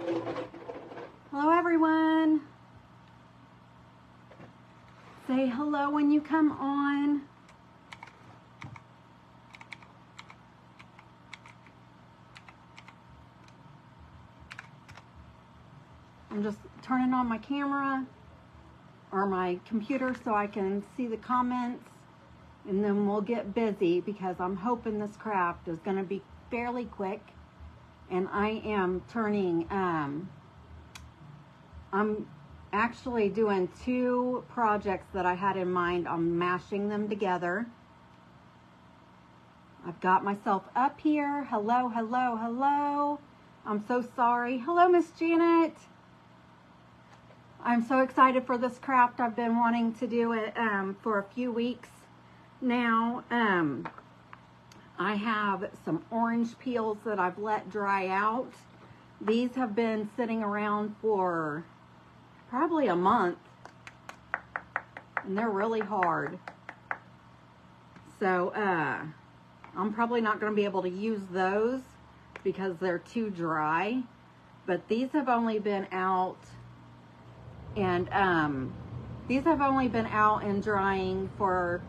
Hello, everyone. Say hello when you come on. I'm just turning on my camera or my computer so I can see the comments, and then we'll get busy because I'm hoping this craft is going to be fairly quick. And I am turning, I'm actually doing two projects that I had in mind. I'm mashing them together. I've got myself up here. Hello, hello, hello. I'm so sorry. Hello, Miss Janet. I'm so excited for this craft. I've been wanting to do it for a few weeks now. I have some orange peels that I've let dry out. These have been sitting around for probably a month, and they're really hard. So I'm probably not going to be able to use those because they're too dry. But these have only been out, and these have only been out and drying for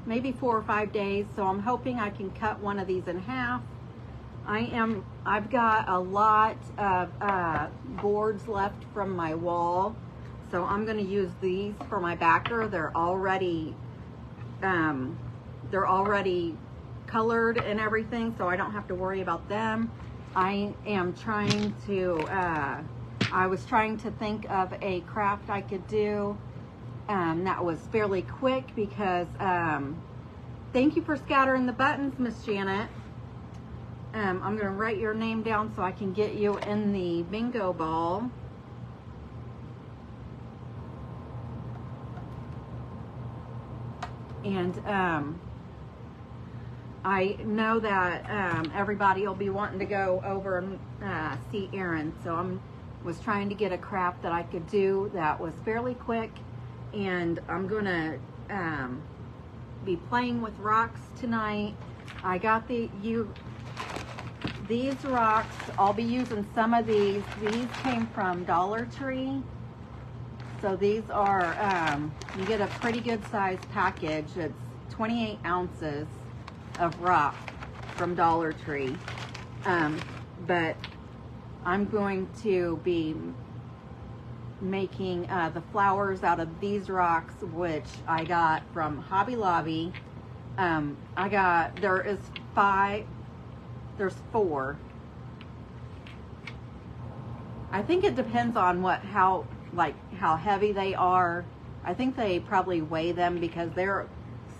maybe 4 or 5 days. So I'm hoping I can cut one of these in half. I've got a lot of boards left from my wall, so I'm going to use these for my backer. They're already colored and everything, so I don't have to worry about them. I am trying to I was trying to think of a craft I could do that was fairly quick because thank you for scattering the buttons, Miss Janet. I'm going to write your name down so I can get you in the bingo ball. And I know that everybody will be wanting to go over and see Erin, so I was trying to get a craft that I could do that was fairly quick, and I'm going to be playing with rocks tonight. I got these rocks. I'll be using some of these. These came from Dollar Tree. So these are, you get a pretty good sized package. It's 28 ounces of rock from Dollar Tree. But I'm going to be making the flowers out of these rocks, which I got from Hobby Lobby. There's 4. I think it depends on how heavy they are. I think they probably weigh them because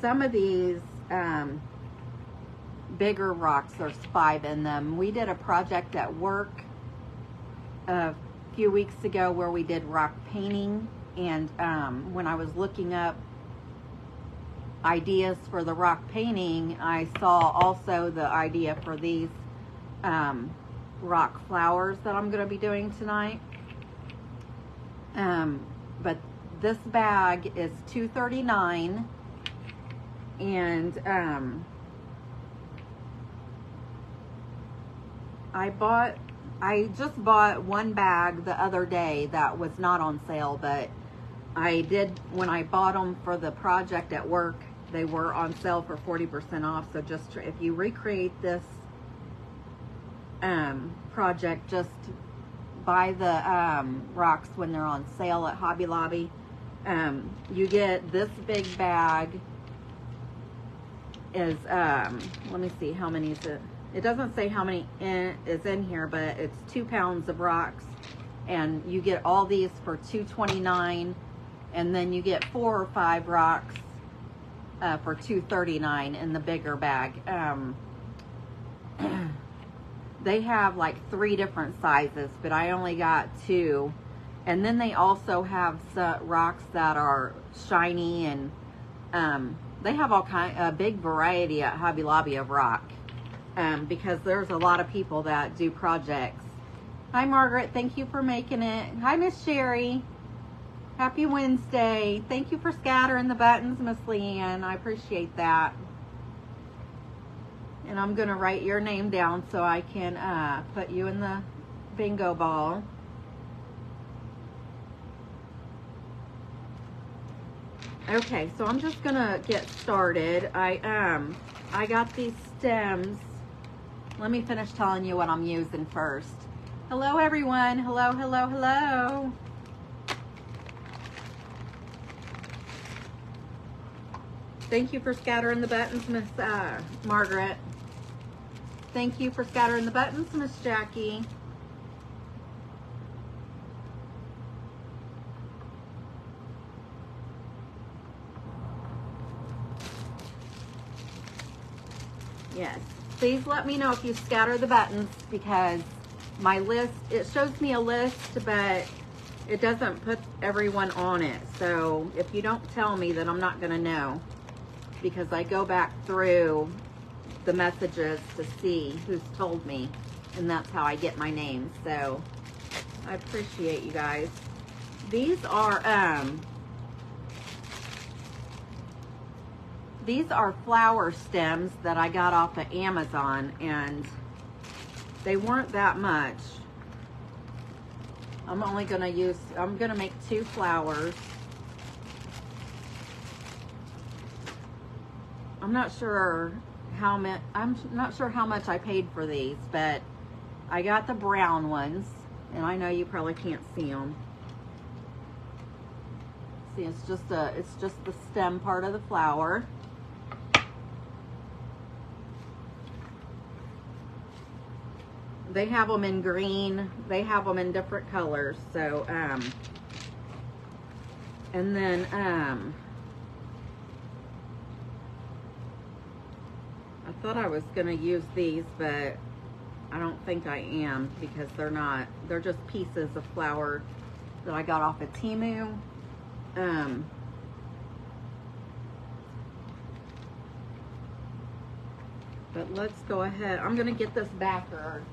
some of these bigger rocks, there's 5 in them. We did a project at work a few weeks ago where we did rock painting, and when I was looking up ideas for the rock painting, I saw also the idea for these rock flowers that I'm going to be doing tonight. But this bag is $2.39, and I just bought one bag the other day that was not on sale, but when I bought them for the project at work, they were on sale for 40% off. So just if you recreate this project, just buy the rocks when they're on sale at Hobby Lobby. You get this big bag is let me see how many is it. It doesn't say how many is in here, but it's 2 pounds of rocks, and you get all these for $2.29, and then you get 4 or 5 rocks for $2.39 in the bigger bag. They have like 3 different sizes, but I only got 2. And then they also have some rocks that are shiny, and they have a big variety at Hobby Lobby of rock, because there's a lot of people that do projects. Hi, Margaret. Thank you for making it. Hi, Miss Sherry. Happy Wednesday. Thank you for scattering the buttons, Miss Leanne. I appreciate that. And I'm going to write your name down so I can put you in the bingo ball. Okay, so I'm just gonna get started. I got these stems. Let me finish telling you what I'm using first. Hello everyone, hello, hello, hello. Thank you for scattering the buttons, Miss Margaret. Thank you for scattering the buttons, Miss Jackie. Yes, please let me know if you scatter the buttons, because my list, it shows me a list, but it doesn't put everyone on it. So if you don't tell me, then I'm not gonna know, because I go back through the messages to see who's told me, and that's how I get my names. So I appreciate you guys. These are flower stems that I got off of Amazon, and they weren't that much. I'm gonna make 2 flowers. I'm not sure how much I paid for these, but I got the brown ones, and I know you probably can't see them. See, it's just the stem part of the flower. They have them in green. They have them in different colors. So, and then, I thought I was gonna use these, but I don't think I am, because they're just pieces of flower that I got off of Temu. But let's go ahead. I'm gonna get this backer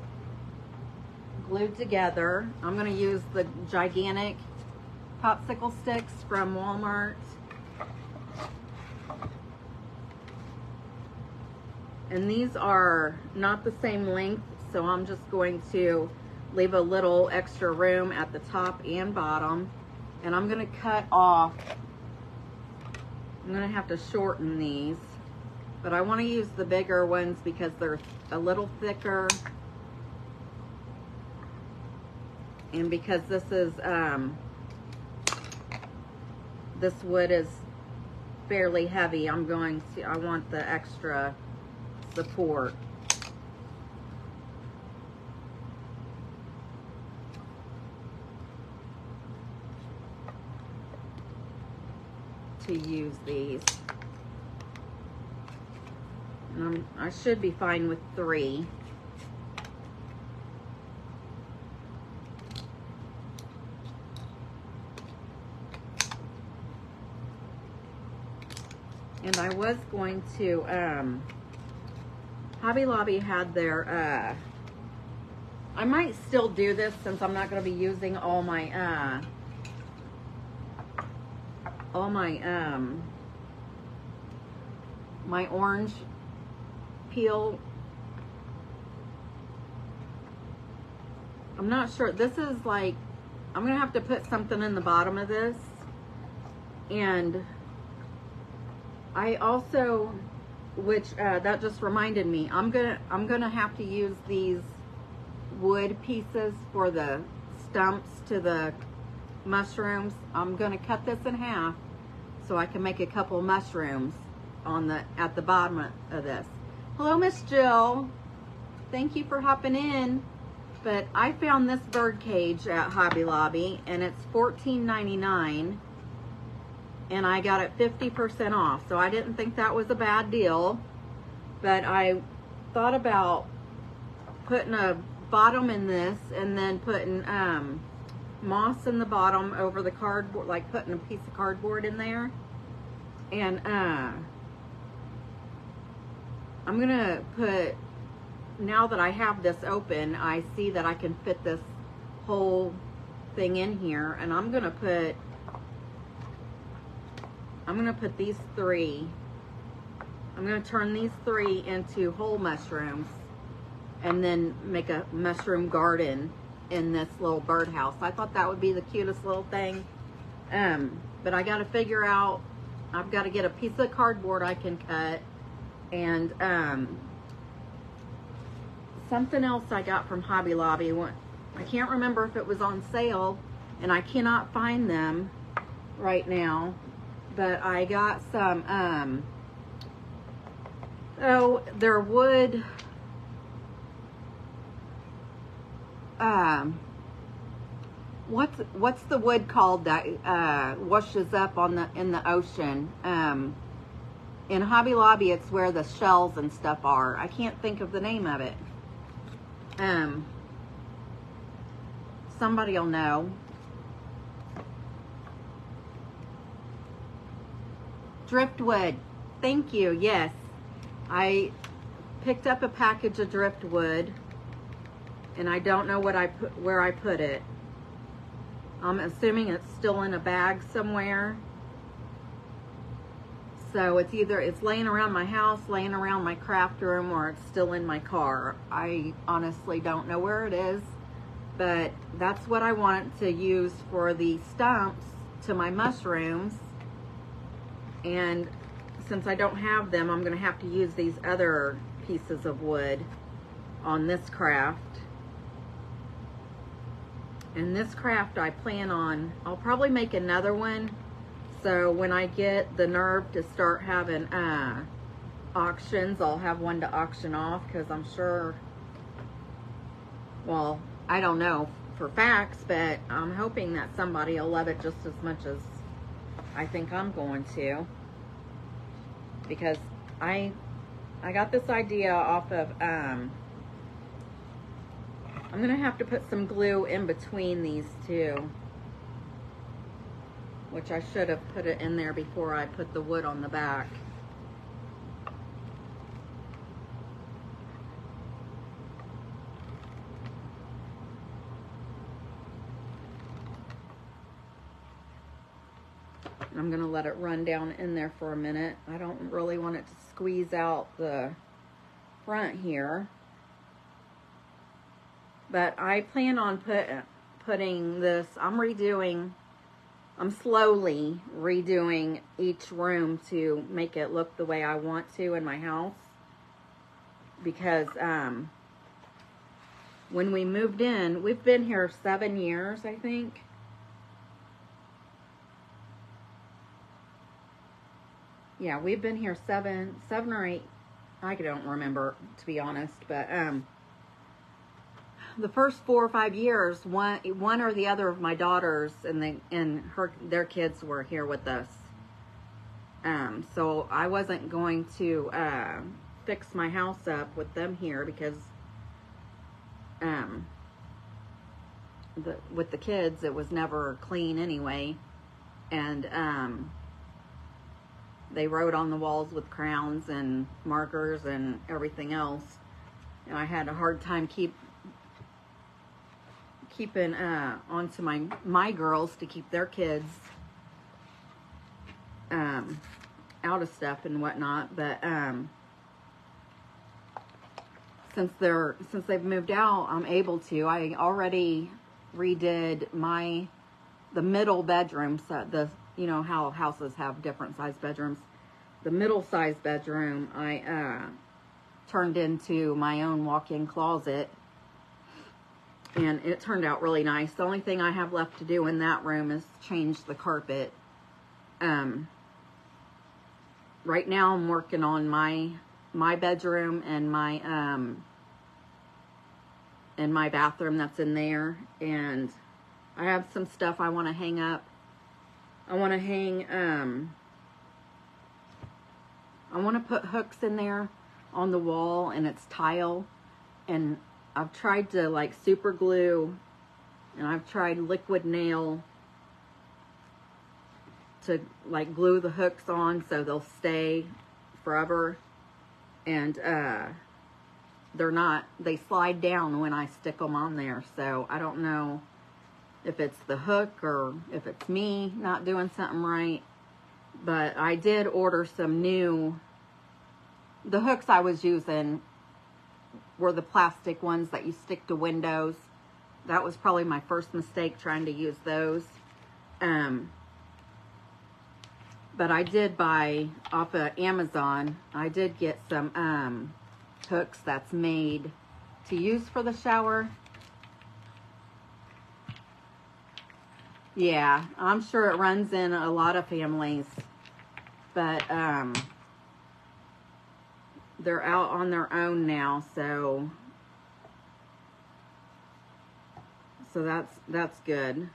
glued together. I'm gonna use the gigantic popsicle sticks from Walmart. And these are not the same length, so I'm just going to leave a little extra room at the top and bottom. And I'm gonna cut off, I'm gonna have to shorten these, but I wanna use the bigger ones because they're a little thicker. And because this is, this wood is fairly heavy, I want the extra support. To use these. And I should be fine with 3. And I was going to, Hobby Lobby had their, I might still do this since I'm not going to be using all my my orange peel. I'm not sure. This is like, I'm going to have to put something in the bottom of this. And I also, which that just reminded me, I'm gonna have to use these wood pieces for the stumps to the mushrooms. I'm gonna cut this in half so I can make a couple mushrooms at the bottom of this. Hello, Miss Jill. Thank you for hopping in. But I found this bird cage at Hobby Lobby, and it's $14.99. And I got it 50% off, so I didn't think that was a bad deal. But I thought about putting a bottom in this, and then putting moss in the bottom over the cardboard, like putting a piece of cardboard in there. And I'm gonna put, now that I have this open, I see that I can fit this whole thing in here, and I'm gonna put these 3. I'm gonna turn these 3 into whole mushrooms, and then make a mushroom garden in this little birdhouse. I thought that would be the cutest little thing. But I gotta figure out I've got to get a piece of cardboard I can cut, and something else I got from Hobby Lobby. I can't remember if it was on sale, and I cannot find them right now, but I got some, oh, they're wood, what's the wood called that washes up in the ocean? In Hobby Lobby, it's where the shells and stuff are. I can't think of the name of it. Somebody will know. Driftwood. Thank you. Yes. I picked up a package of driftwood, and I don't know where I put it. I'm assuming it's still in a bag somewhere. So it's either it's laying around my house, laying around my craft room, or it's still in my car. I honestly don't know where it is, but that's what I want to use for the stumps to my mushrooms. And since I don't have them, I'm going to have to use these other pieces of wood on this craft. And this craft I plan on, I'll probably make another one. So when I get the nerve to start having auctions, I'll have one to auction off, because I'm sure, well, I don't know for facts, but I'm hoping that somebody will love it just as much as I think I'm going to. Because I got this idea off of, I'm going to have to put some glue in between these two, which I should have put it in there before I put the wood on the back. I'm going to let it run down in there for a minute. I don't really want it to squeeze out the front here. But I plan on putting this, I'm slowly redoing each room to make it look the way I want to in my house. Because when we moved in, we've been here 7 years, I think. Yeah, we've been here seven or 8, I don't remember, to be honest, but the first 4 or 5 years, one or the other of my daughters and their kids were here with us. So I wasn't going to fix my house up with them here, because with the kids, it was never clean anyway, and they wrote on the walls with crayons and markers and everything else, and I had a hard time keeping onto my girls to keep their kids out of stuff and whatnot. But since they've moved out, I'm able to. I already redid the middle bedroom, so you know how houses have different size bedrooms. The middle size bedroom I turned into my own walk-in closet, and it turned out really nice. The only thing I have left to do in that room is change the carpet. Right now I'm working on my bedroom and my bathroom that's in there, and I have some stuff I want to hang up. I want to put hooks in there on the wall, and it's tile, and I've tried to like super glue, and I've tried liquid nail to like glue the hooks on so they'll stay forever, and they slide down when I stick them on there. So I don't know if it's the hook or if it's me not doing something right, but I did order some new. The hooks I was using were the plastic ones that you stick to windows. That was probably my first mistake, trying to use those. But I did buy off of Amazon, I did get some hooks that's made to use for the shower. Yeah, I'm sure it runs in a lot of families, but they're out on their own now, so that's good.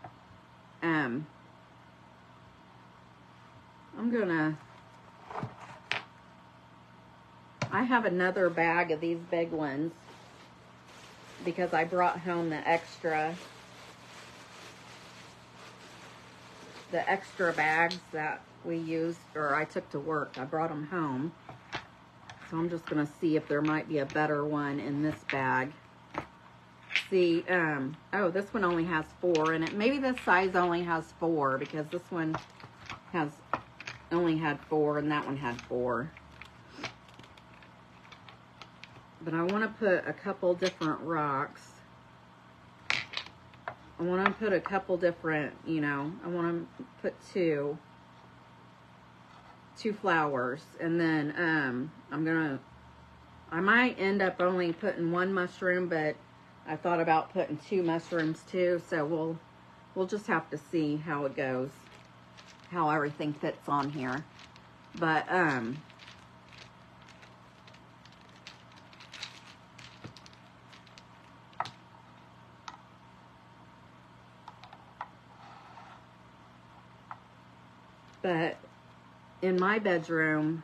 I'm gonna, I have another bag of these big ones because I brought home the extra bags that we used, or I took to work. I brought them home. So I'm just gonna see if there might be a better one in this bag. See, oh, this one only has 4 in it. Maybe this size only has 4 because this one has only had 4 and that one had 4. But I want to put a couple different rocks. I want to put a couple different, you know, I want to put two flowers, and then I might end up only putting 1 mushroom, but I thought about putting 2 mushrooms too, so we'll just have to see how it goes, how everything fits on here. But in my bedroom,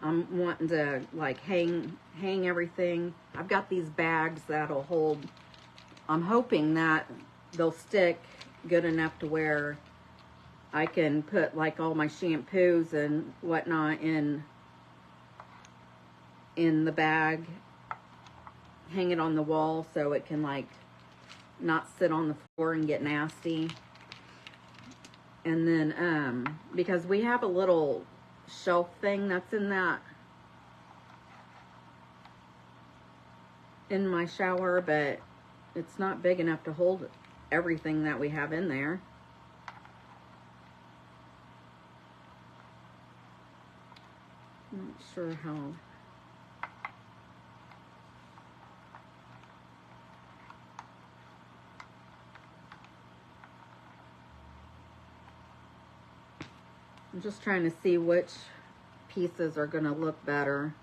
I'm wanting to like hang everything. I've got these bags that'll hold, I'm hoping that they'll stick good enough to where I can put like all my shampoos and whatnot in the bag, hang it on the wall so it can like not sit on the floor and get nasty. And then, because we have a little shelf thing that's in my shower, but it's not big enough to hold everything that we have in there. I'm not sure how. I'm just trying to see which pieces are going to look better.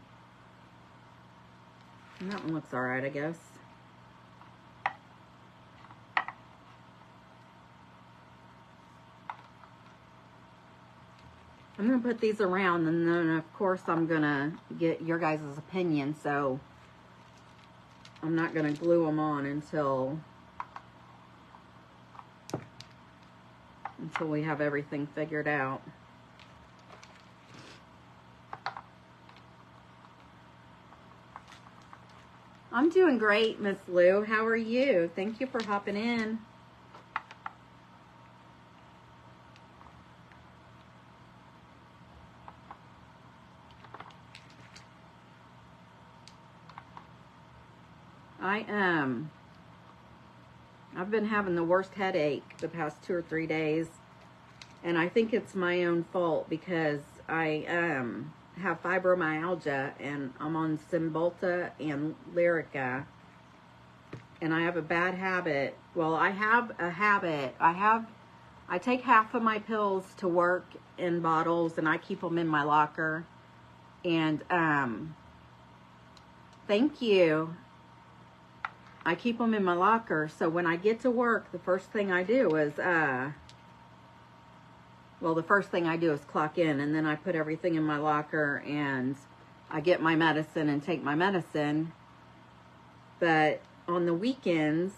And that one looks all right, I guess. I'm going to put these around, and then of course I'm going to get your guys' opinion, so I'm not going to glue them on until we have everything figured out. I'm doing great, Miss Lou. How are you? Thank you for hopping in. I've been having the worst headache the past 2 or 3 days, and I think it's my own fault because I have fibromyalgia, and I'm on Cymbalta and Lyrica, and I have a bad habit. Well, I have a habit. I take half of my pills to work in bottles, and I keep them in my locker. And thank you. I keep them in my locker, so when I get to work, the first thing I do is the first thing I do is clock in, and then I put everything in my locker, and I get my medicine and take my medicine. But on the weekends,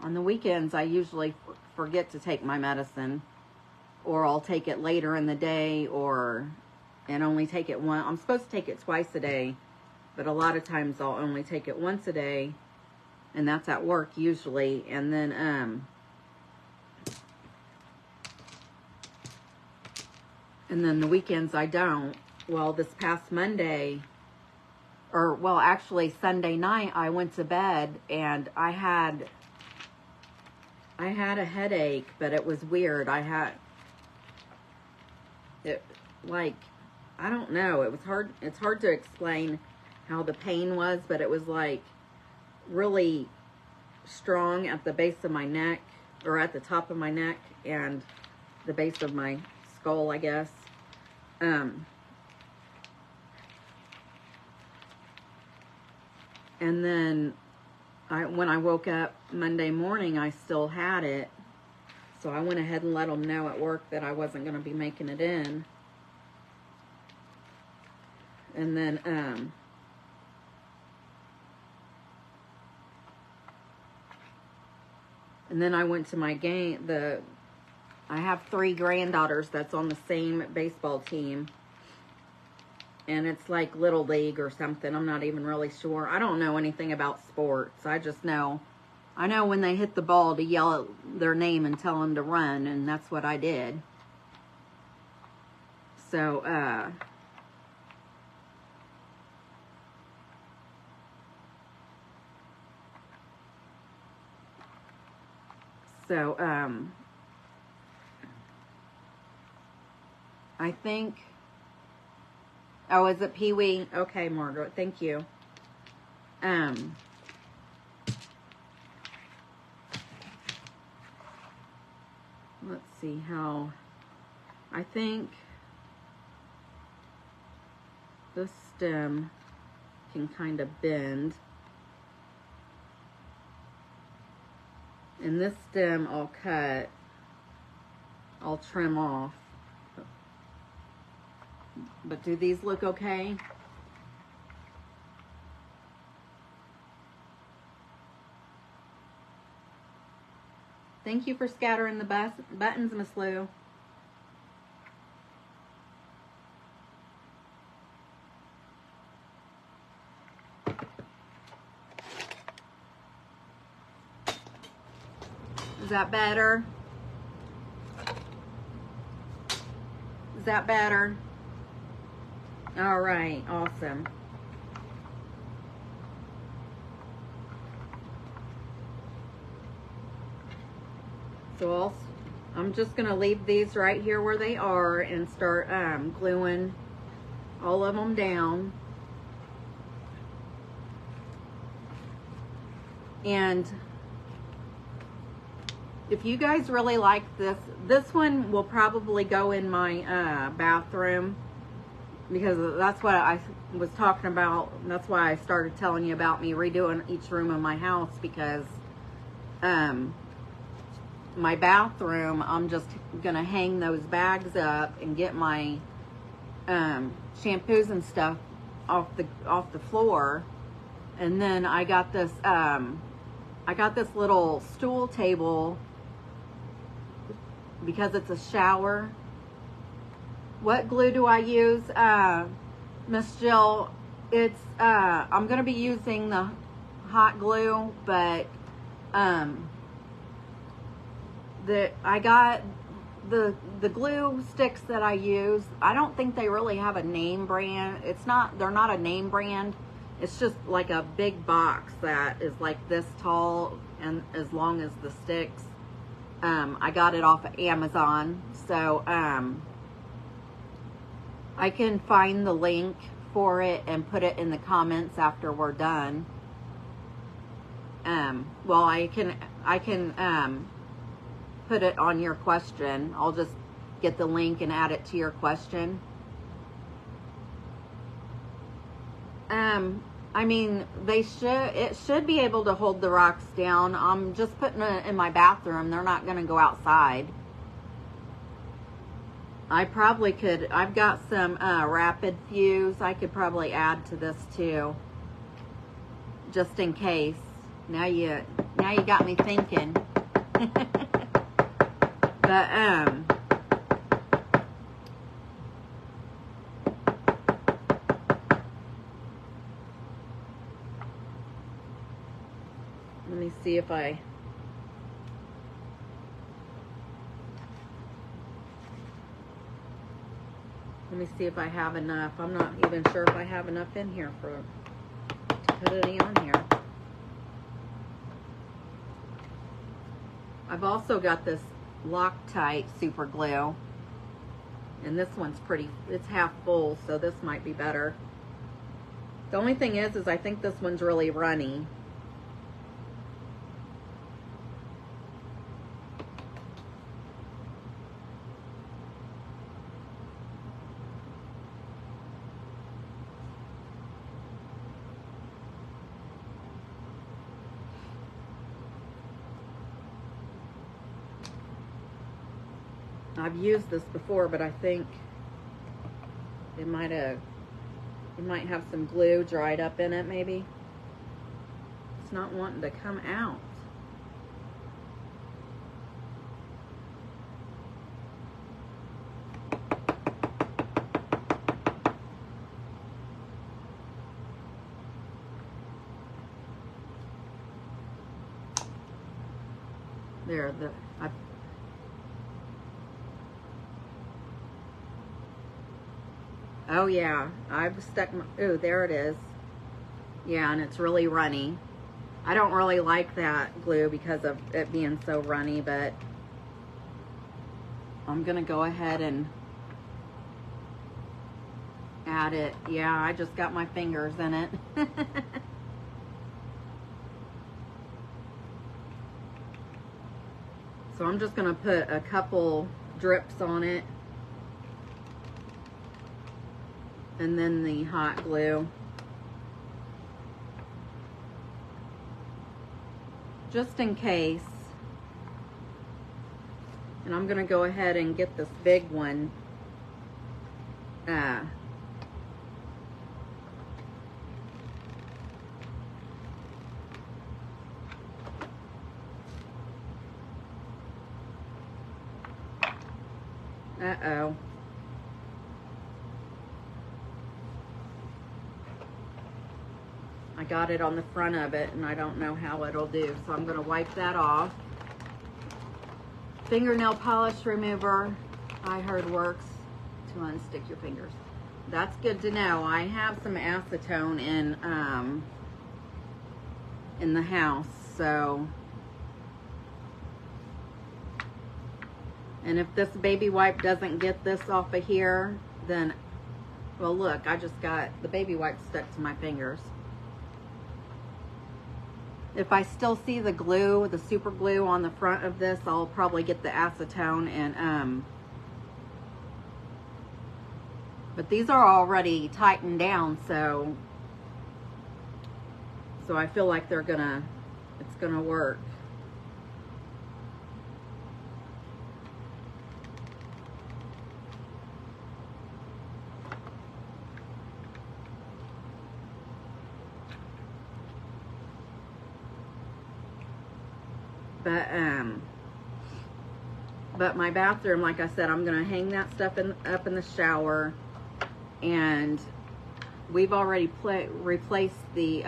I usually forget to take my medicine, or I'll take it later in the day, and only take it once. I'm supposed to take it twice a day, but a lot of times I'll only take it once a day, and that's at work usually. And then the weekends I don't. Well, this past Monday, actually Sunday night, I went to bed and I had I had a headache, but it was weird. I had it, like, I don't know. It was hard. It's hard to explain how the pain was, but it was like really strong at the base of my neck, or at the top of my neck and the base of my skull, I guess. And then when I woke up Monday morning, I still had it. So I went ahead and let them know at work that I wasn't going to be making it in. And then, I went to my game. I have 3 granddaughters that's on the same baseball team. And it's like Little League or something. I'm not even really sure. I don't know anything about sports. I just know. I know when they hit the ball to yell at their name and tell them to run. And that's what I did. So, I think, oh, is it Pee Wee? Okay, Margaret, thank you. Let's see how, I think this stem can kind of bend. And this stem I'll cut, I'll trim off. But do these look okay? Thank you for scattering the buttons, Miss Lou. Is that better? Is that better? All right, awesome. So I'm just gonna leave these right here where they are and start gluing all of them down. And if you guys really like this one will probably go in my bathroom, because that's what I was talking about. That's why I started telling you about me redoing each room in my house, because my bathroom, I'm just gonna hang those bags up and get my shampoos and stuff off the floor. And then I got this little stool table because it's a shower. What glue do I use, Miss Jill? It's I'm gonna be using the hot glue, but I got the glue sticks that I use. I don't think they really have a name brand. They're not a name brand. It's just like a big box that is like this tall and as long as the sticks. I got it off of Amazon, so I can find the link for it and put it in the comments after we're done. Well, I can put it on your question. I'll just get the link and add it to your question. I mean, it should be able to hold the rocks down. I'm just putting it in my bathroom. They're not going to go outside. I probably could, I've got some rapid fuse I could probably add to this too, just in case. Now you got me thinking. But let me see if I have enough. I'm not even sure if I have enough in here to put it on here. I've also got this Loctite super glue, and this one's pretty, it's half full, so this might be better. The only thing is I think this one's really runny. I've used this before, but I think it might have some glue dried up in it, maybe. It's not wanting to come out. There, oh yeah, I've stuck my, oh, there it is. Yeah, and it's really runny. I don't really like that glue because of it being so runny, but I'm gonna go ahead and add it. Yeah, I just got my fingers in it. So I'm just gonna put a couple drips on it, and then the hot glue. Just in case. And I'm gonna go ahead and get this big one. Uh-oh. I got it on the front of it, and I don't know how it'll do, so I'm gonna wipe that off. Fingernail polish remover, I heard works to unstick your fingers. That's good to know. I have some acetone in the house, so. And if this baby wipe doesn't get this off of here, then, well look, I just got the baby wipe stuck to my fingers. If I still see the glue, the super glue on the front of this, I'll probably get the acetone and, but these are already tightened down, so I feel like it's gonna work. But my bathroom, like I said, I'm gonna hang that stuff up in the shower, and we've already replaced the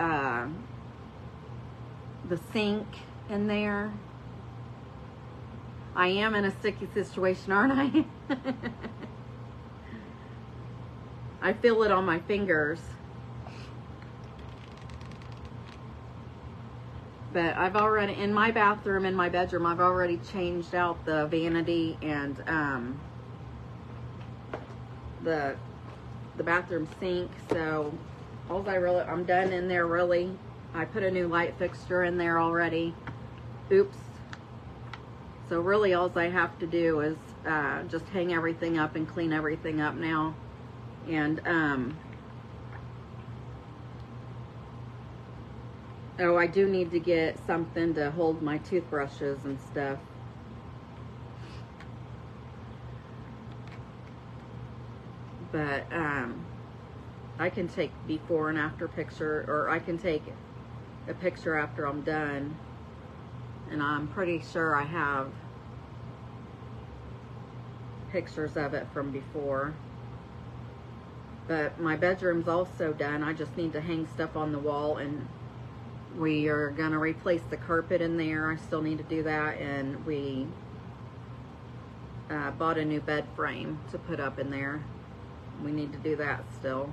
sink in there. I am in a sticky situation, aren't I? I feel it on my fingers. But I've already, in my bathroom, in my bedroom, I've already changed out the vanity and the bathroom sink. So I'm done in there really. I put a new light fixture in there already. Oops. So really all I have to do is just hang everything up and clean everything up now. And oh, I do need to get something to hold my toothbrushes and stuff. But I can take before and after picture, or I can take a picture after I'm done. And I'm pretty sure I have pictures of it from before. But my bedroom's also done. I just need to hang stuff on the wall, and we are gonna replace the carpet in there. I still need to do that, and we bought a new bed frame to put up in there. We need to do that still.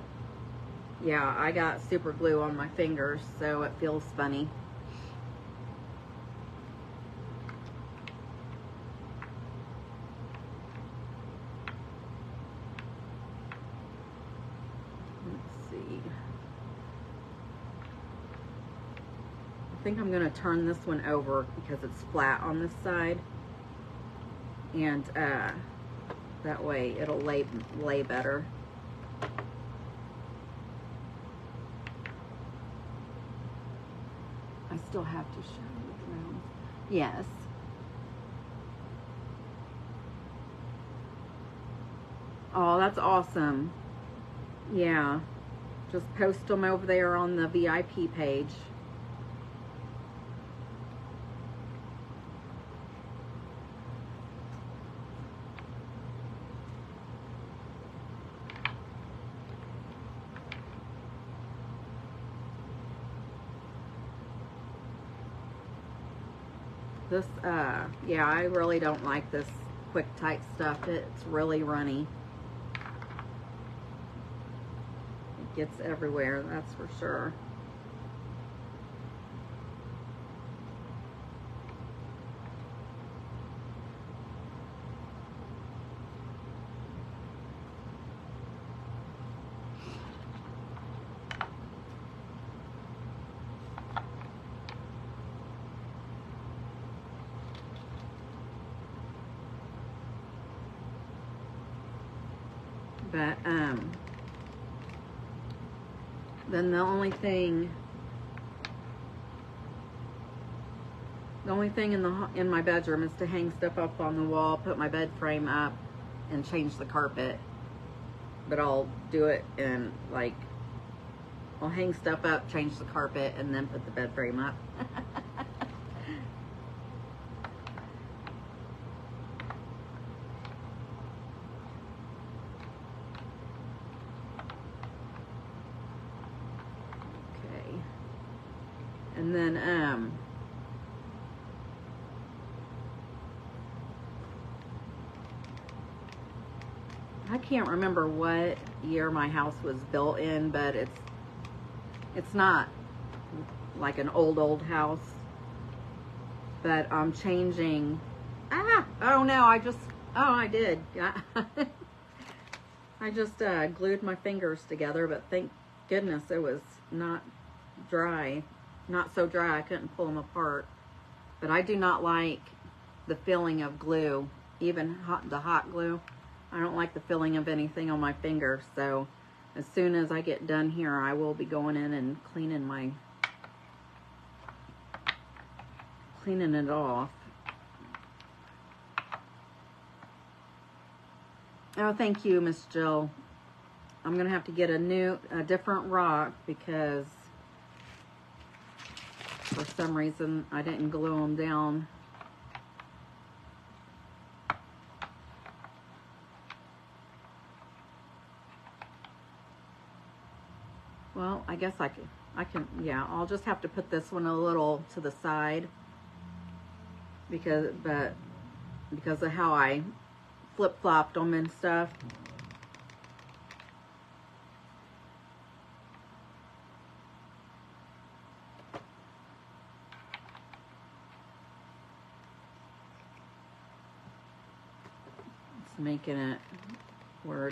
Yeah, I got super glue on my fingers, so it feels funny. think I'm going to turn this one over because it's flat on this side. And that way it'll lay better. I still have to show the drums. Yes. Oh, that's awesome. Yeah. Just post them over there on the VIP page. This, yeah, I really don't like this quick tight stuff. It's really runny. It gets everywhere, that's for sure. But then the only thing in my bedroom is to hang stuff up on the wall, put my bed frame up, and change the carpet. But I'll do it in, like, I'll hang stuff up, change the carpet, and then put the bed frame up. And then, I can't remember what year my house was built in, but it's not like an old house. But I'm changing. Oh no, I did. I just glued my fingers together, but thank goodness it was not dry. Not so dry I couldn't pull them apart. But I do not like the feeling of glue, even the hot glue. I don't like the feeling of anything on my fingers. So as soon as I get done here, I will be going in and cleaning it off. Oh, thank you, Miss Jill. I'm gonna have to get a different rock because for some reason I didn't glue them down. Well, I guess I can, yeah, I'll just have to put this one a little to the side because of how I flip-flopped them and stuff. Making it where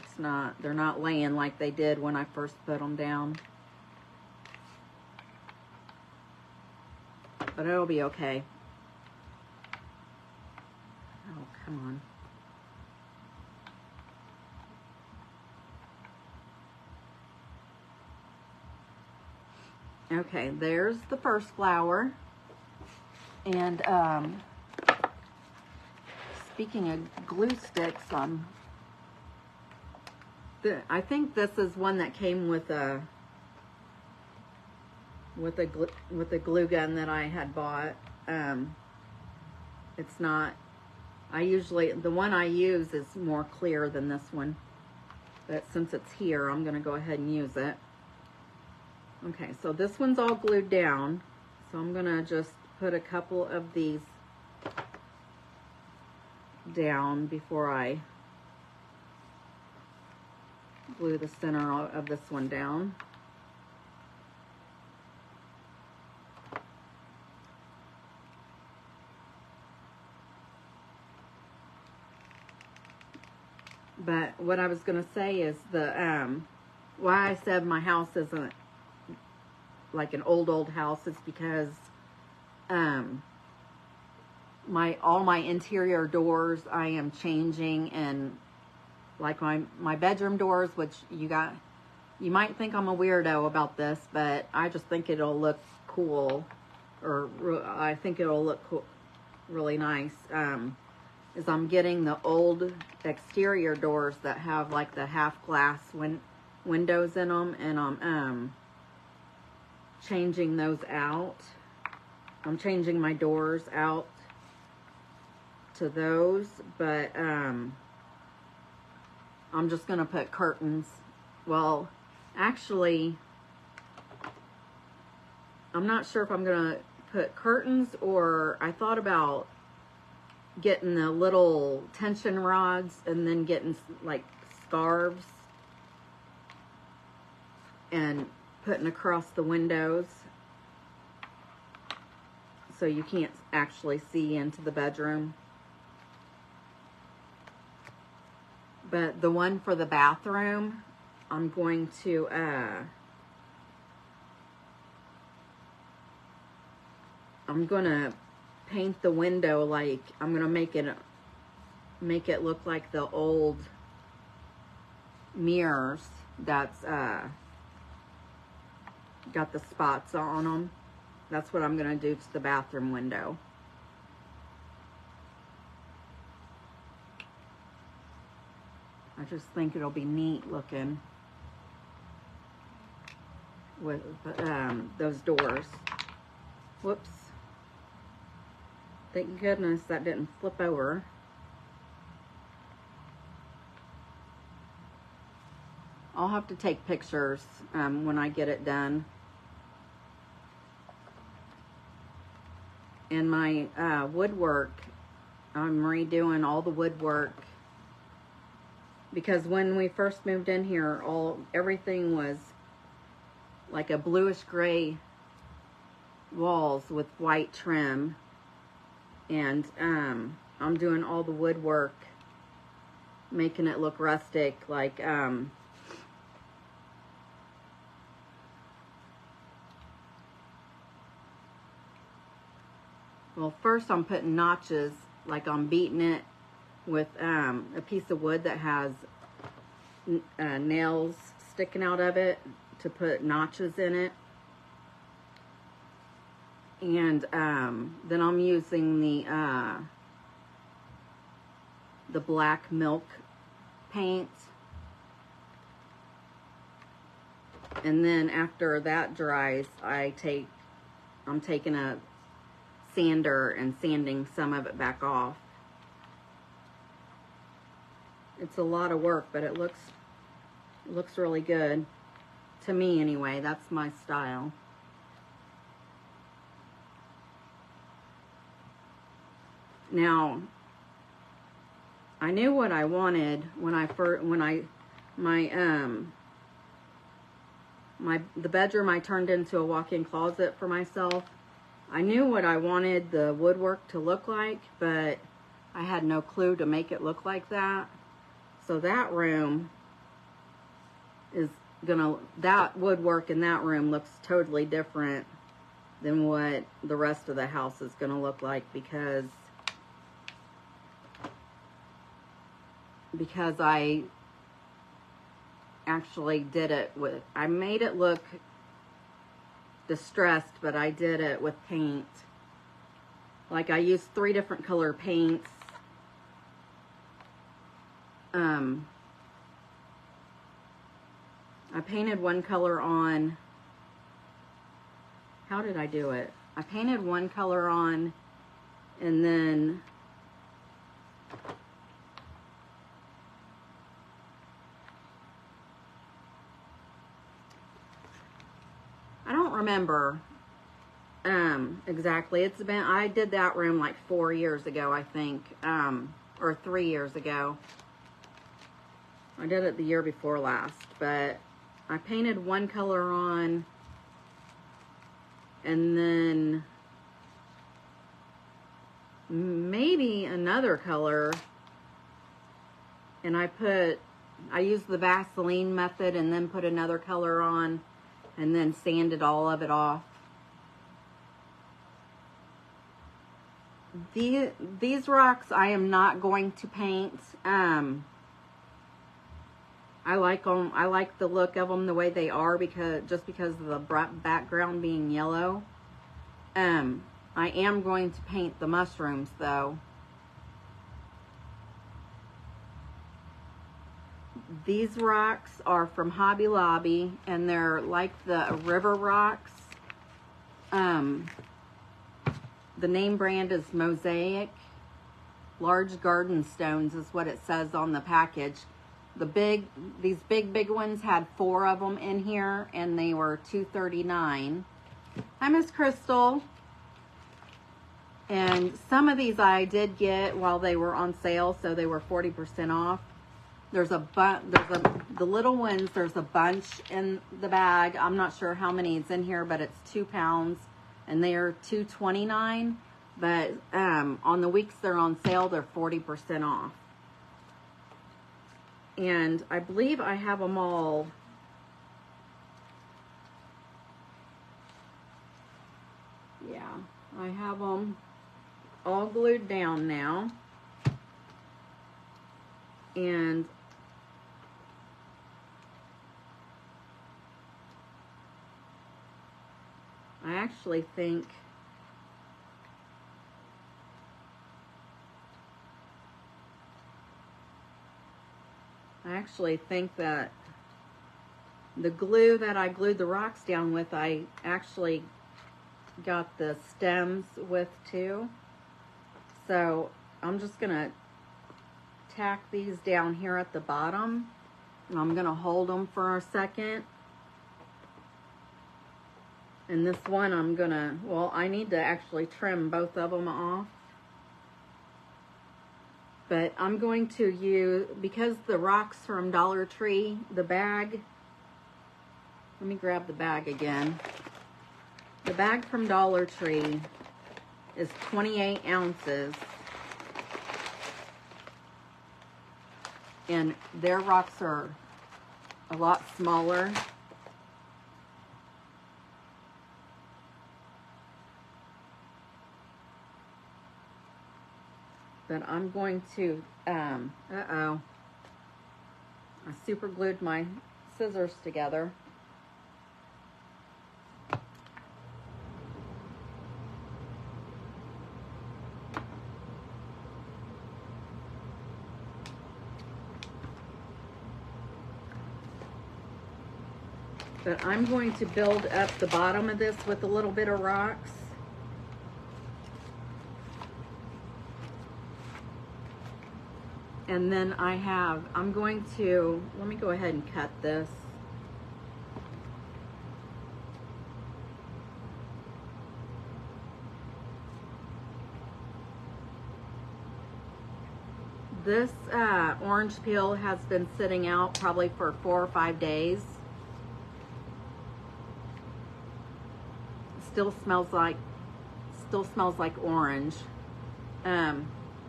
they're not laying like they did when I first put them down. But it'll be okay. Oh, come on. Okay, there's the first flower. And speaking of glue sticks, I think this is one that came with a glue gun that I had bought. It's not. The one I use is more clear than this one, but since it's here, I'm gonna go ahead and use it. Okay, so this one's all glued down, so I'm gonna just put a couple of these down before I glue the center of this one down. But what I was going to say is why I said my house isn't like an old house is because all my interior doors I am changing, and like my bedroom doors, which you might think I'm a weirdo about this, but I just think it'll look cool, or I think it'll look cool, really nice. Is I'm getting the old exterior doors that have like the half glass windows in them, and I'm changing those out. I'm changing my doors out to those, but I'm just gonna put curtains. Well, actually, I'm not sure if I'm gonna put curtains, or I thought about getting the little tension rods and then getting like scarves and putting across the windows so you can't actually see into the bedroom. But the one for the bathroom, I'm going to paint the window, like I'm gonna make it look like the old mirrors that's got the spots on them. That's what I'm gonna do to the bathroom window. I just think it'll be neat looking with those doors. Whoops. Thank goodness that didn't flip over. I'll have to take pictures when I get it done. And my woodwork, I'm redoing all the woodwork, because when we first moved in here, everything was like a bluish gray walls with white trim, and I'm doing all the woodwork, making it look rustic, like well, first I'm putting notches, like I'm beating it with a piece of wood that has nails sticking out of it to put notches in it. And then I'm using the black milk paint. And then after that dries, I'm taking a sander and sanding some of it back off. It's a lot of work, but it looks really good to me anyway. That's my style. Now, I knew what I wanted when the bedroom I turned into a walk-in closet for myself. I knew what I wanted the woodwork to look like, but I had no clue to make it look like that. So that room that woodwork in that room looks totally different than what the rest of the house is gonna look like, because I actually did it with, I made it look distressed, but I did it with paint. Like I used 3 different color paints. I painted one color on, how did I do it? I painted one color on, and then I don't remember exactly. I did that room like 4 years ago, I think, or 3 years ago. I did it the year before last, but I painted one color on, and then maybe another color, and I used the Vaseline method and then put another color on, and then sanded all of it off. these rocks I am not going to paint. I like them. I like the look of them the way they are because of the background being yellow. I am going to paint the mushrooms though. These rocks are from Hobby Lobby and they're like the river rocks. The name brand is Mosaic. Large garden stones is what it says on the package. These big ones had 4 of them in here and they were $2.39. Hi, Miss Crystal. And some of these I did get while they were on sale, so they were 40% off. The little ones, there's a bunch in the bag. I'm not sure how many is in here, but it's 2 pounds and they are $2.29. But on the weeks they're on sale, they're 40% off. And I believe I have them all. Yeah, I have them all glued down now. And I actually think that the glue that I glued the rocks down with, I actually got the stems with too. So I'm just gonna tack these down here at the bottom. And I'm gonna hold them for a second. And this one I need to actually trim both of them off. But I'm going to use, because the rocks from Dollar Tree, the bag, let me grab the bag again. The bag from Dollar Tree is 28 ounces. And their rocks are a lot smaller. But I'm going to, I super glued my scissors together. But I'm going to build up the bottom of this with a little bit of rocks. And then I'm going to, let me go ahead and cut this. This orange peel has been sitting out probably for 4 or 5 days. Still smells like orange.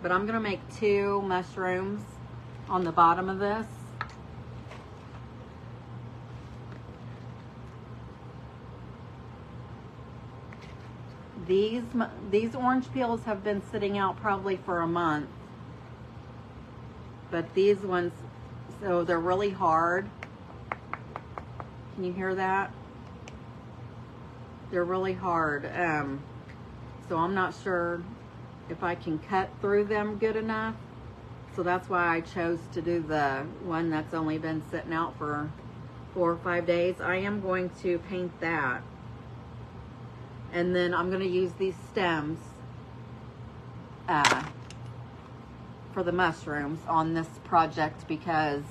But I'm gonna make 2 mushrooms on the bottom of this. These orange peels have been sitting out probably for a month. But these ones, so they're really hard. Can you hear that? They're really hard. So I'm not sure if I can cut through them good enough. So that's why I chose to do the one that's only been sitting out for 4 or 5 days. I am going to paint that. And then I'm going to use these stems for the mushrooms on this project because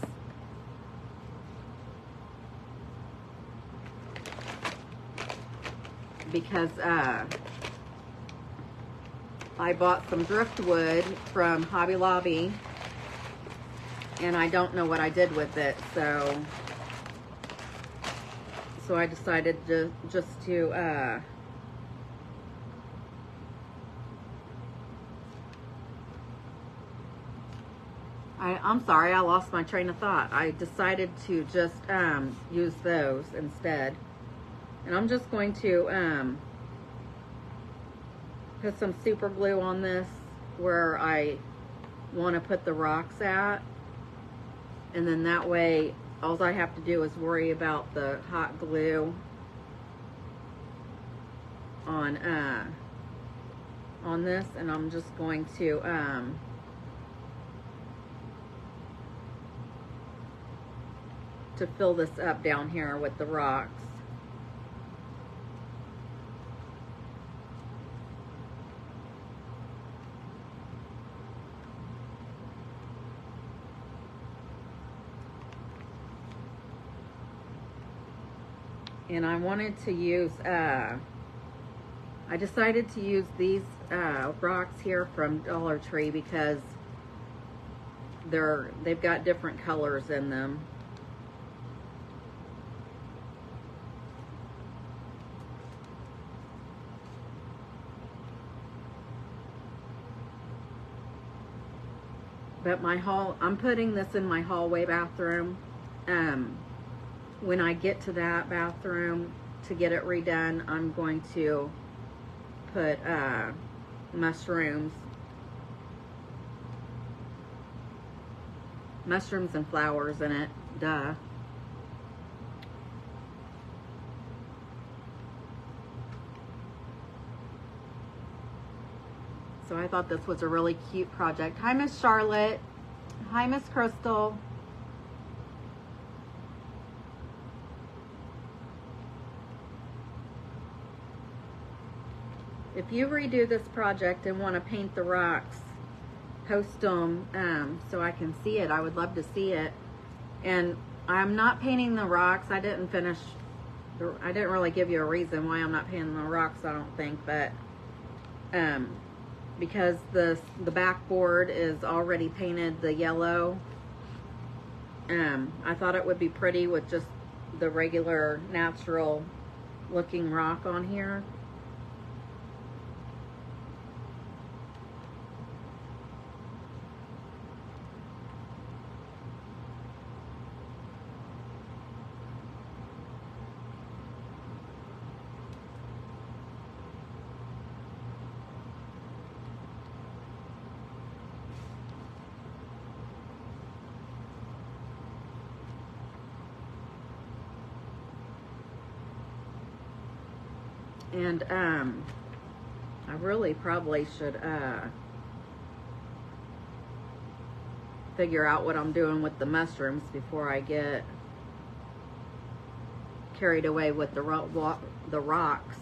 I bought some driftwood from Hobby Lobby and I don't know what I did with it, so I decided just to I'm sorry, I lost my train of thought. I decided to just use those instead. And I'm just going to put some super glue on this where I want to put the rocks at, and then that way all I have to do is worry about the hot glue on this, and I'm just going to fill this up down here with the rocks. And I wanted to use, I decided to use these rocks here from Dollar Tree because they've got different colors in them. But I'm putting this in my hallway bathroom. When I get to that bathroom to get it redone, I'm going to put mushrooms and flowers in it. Duh. So I thought this was a really cute project. Hi, Miss Charlotte. Hi, Miss Crystal. If you redo this project and want to paint the rocks, post them so I can see it. I would love to see it. And I'm not painting the rocks. I didn't really give you a reason why I'm not painting the rocks, I don't think, but because the backboard is already painted the yellow. I thought it would be pretty with just the regular natural looking rock on here. And I really probably should figure out what I'm doing with the mushrooms before I get carried away with the rocks.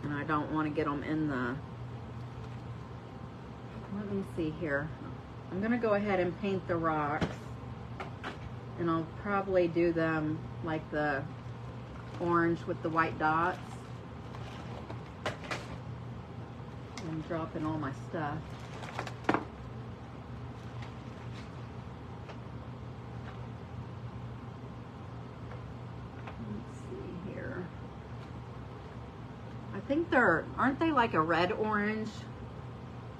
And I don't want to get them in the... Let me see here. I'm going to go ahead and paint the rocks. And I'll probably do them like the orange with the white dots. I'm dropping all my stuff. Let's see here. I think aren't they like a red orange?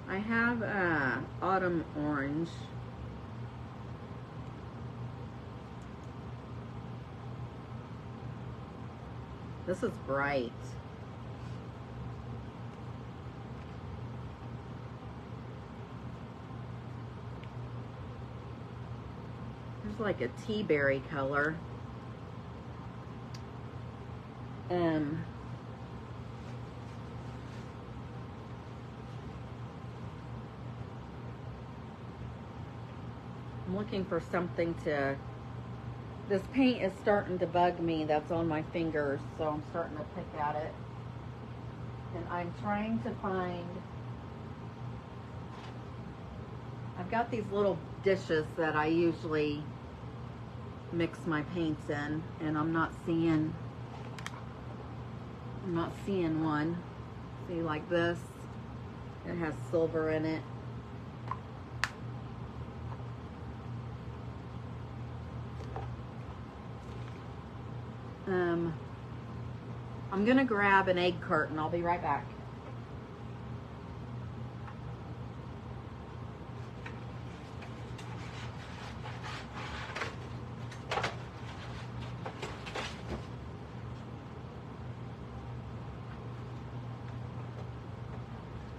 I have autumn orange. This is bright. There's like a tea berry color. I'm looking for something to... This paint is starting to bug me that's on my fingers, so I'm starting to pick at it. And I'm trying to find... I've got these little dishes that I usually mix my paints in, and I'm not seeing one. See, like this, it has silver in it. I'm gonna grab an egg carton. I'll be right back.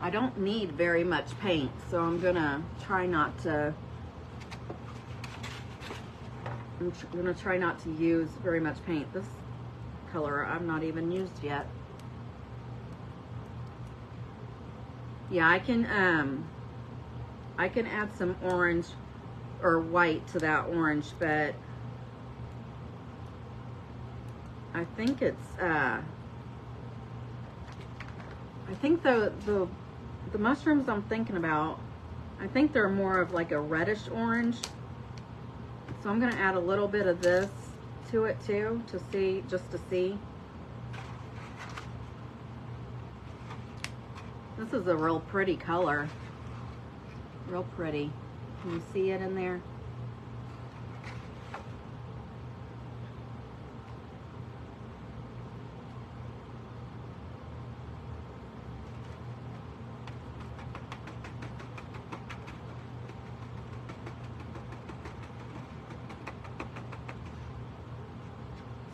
I don't need very much paint, so I'm gonna try not to use very much paint. This color I've not even used yet. Yeah, I can add some orange or white to that orange, but I think it's I think the mushrooms I'm thinking about, I think they're more of like a reddish orange. So I'm gonna add a little bit of this to it too, to see, just to see. This is a real pretty color. Real pretty. Can you see it in there?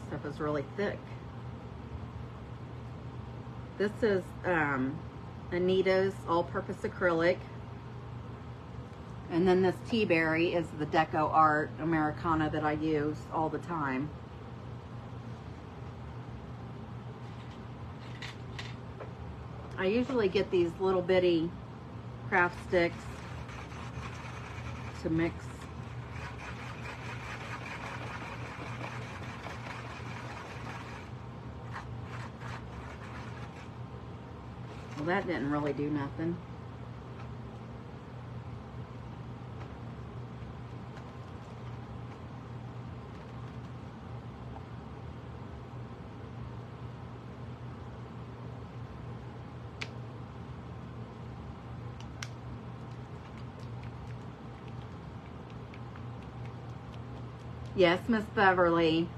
Stuff is really thick. This is Anita's all-purpose acrylic. And then this tea berry is the Deco Art Americana that I use all the time. I usually get these little bitty craft sticks to mix. Well, that didn't really do nothing. Yes, Miss Beverly.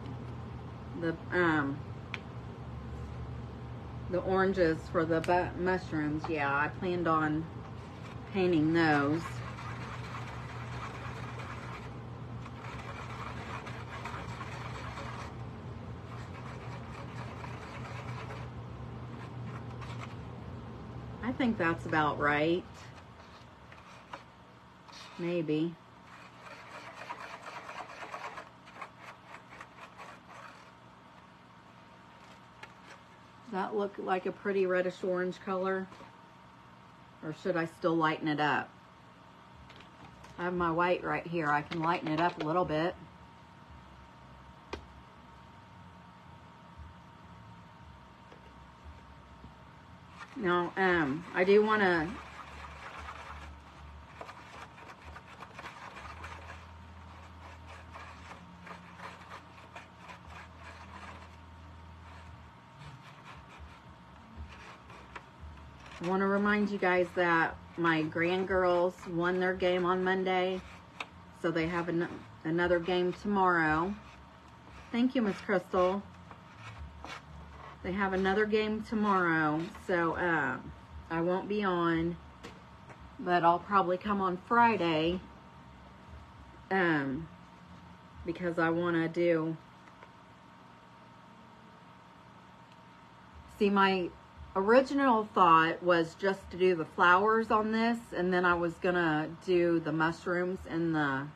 The oranges for the mushrooms, yeah, I planned on painting those. I think that's about right. Maybe. Does that look like a pretty reddish orange color? Or should I still lighten it up? I have my white right here. I can lighten it up a little bit. Now, I do want to remind you guys that my grandgirls won their game on Monday, so they have another game tomorrow. Thank you, Miss Crystal. They have another game tomorrow, so I won't be on, but I'll probably come on Friday because I want to do, see, my original thought was just to do the flowers on this, and then I was gonna do the mushrooms in the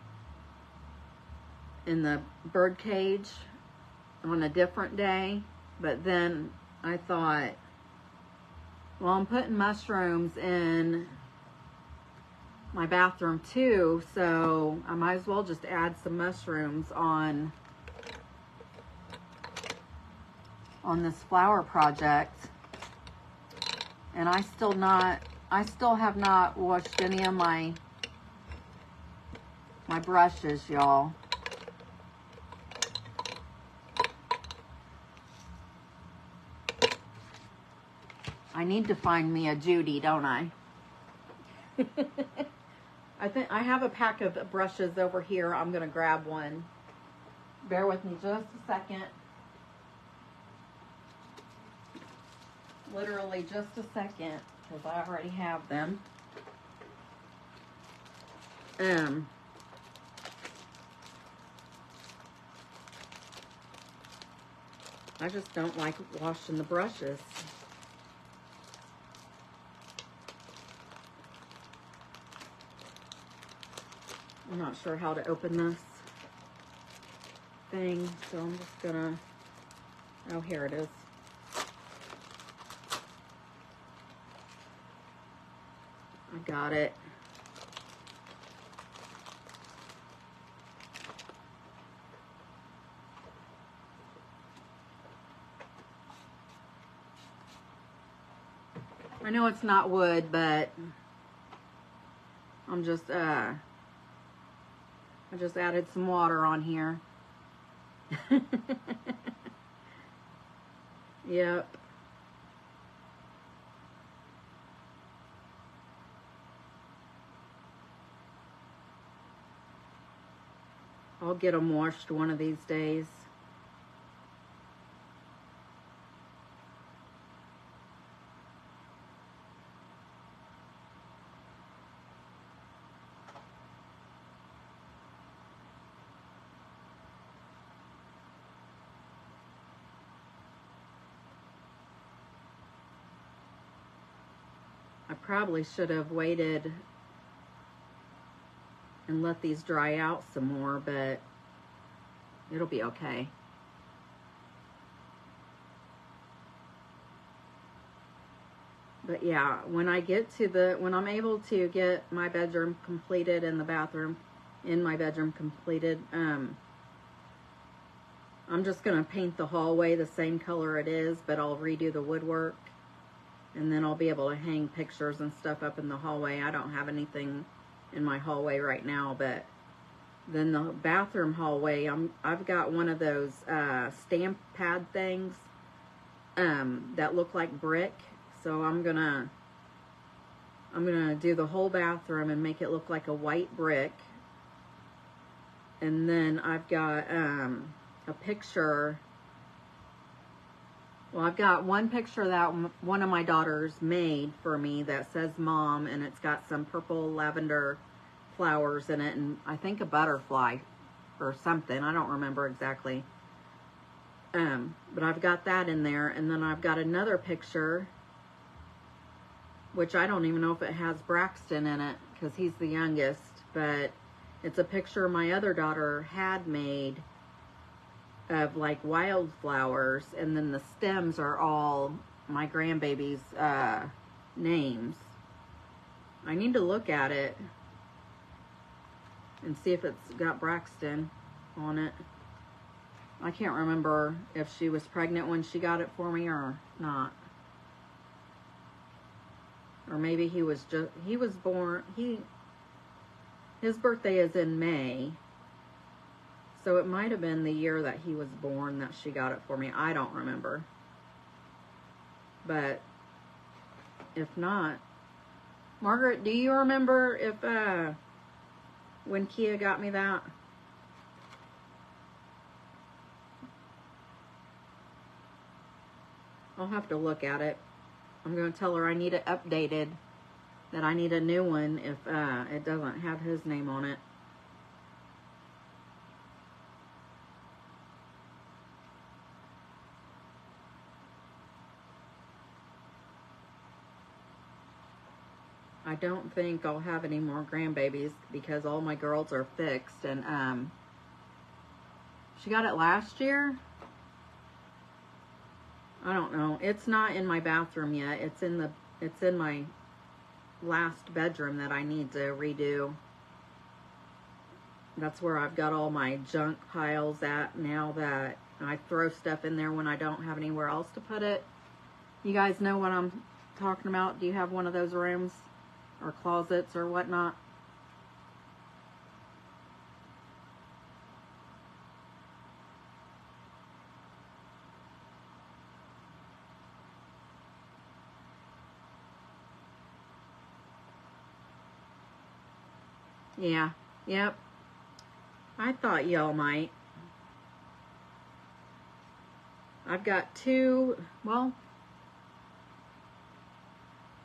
bird cage on a different day. But then I thought, well, I'm putting mushrooms in my bathroom too, so I might as well just add some mushrooms on this flower project. And I still have not washed any of my brushes, y'all. I need to find me a Judy, don't I? I think I have a pack of brushes over here. I'm gonna grab one. Bear with me just a second. Literally just a second, because I already have them. I just don't like washing the brushes. I'm not sure how to open this thing, so I'm just gonna, oh, here it is. I got it. I know it's not wood, but I'm just, I just added some water on here. Yep. I'll get them washed one of these days. I probably should have waited and let these dry out some more, but it'll be okay. But yeah, when I get to when I'm able to get my bedroom completed and the bathroom in my bedroom completed, I'm just gonna paint the hallway the same color it is, but I'll redo the woodwork, and then I'll be able to hang pictures and stuff up in the hallway. I don't have anything in my hallway right now, but then the bathroom hallway, I've got one of those stamp pad things that look like brick. So I'm gonna do the whole bathroom and make it look like a white brick. And then I've got a picture. Well, I've got one picture that one of my daughters made for me that says Mom, and it's got some purple lavender flowers in it, and I think a butterfly or something. I don't remember exactly. But I've got that in there, and then I've got another picture, which I don't even know if it has Braxton in it, because he's the youngest, but it's a picture my other daughter had made of like wildflowers, and then the stems are all my grandbaby's names. I need to look at it and see if it's got Braxton on it. I can't remember if she was pregnant when she got it for me or not. Or maybe he was born, his birthday is in May. So it might have been the year that he was born that she got it for me. I don't remember. But if not, Margaret, do you remember if when Kia got me that? I'll have to look at it. I'm going to tell her I need it updated, that I need a new one if it doesn't have his name on it. I don't think I'll have any more grandbabies because all my girls are fixed, and she got it last year. I don't know. It's not in my bathroom yet. It's in my last bedroom that I need to redo. That's where I've got all my junk piles at now, that I throw stuff in there when I don't have anywhere else to put it. You guys know what I'm talking about? Do you have one of those rooms or closets or whatnot? Yeah, yep. I thought y'all might. I've got two, well,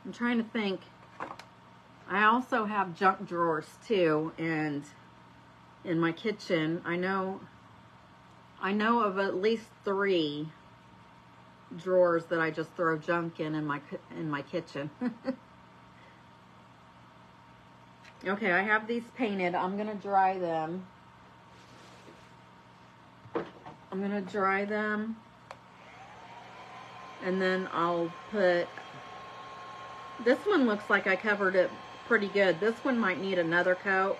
I'm trying to think. I also have junk drawers too, and in my kitchen, I know of at least 3 drawers that I just throw junk in my kitchen. Okay, I have these painted. I'm going to dry them. I'm going to dry them. And then I'll put... This one looks like I covered it pretty good. This one might need another coat.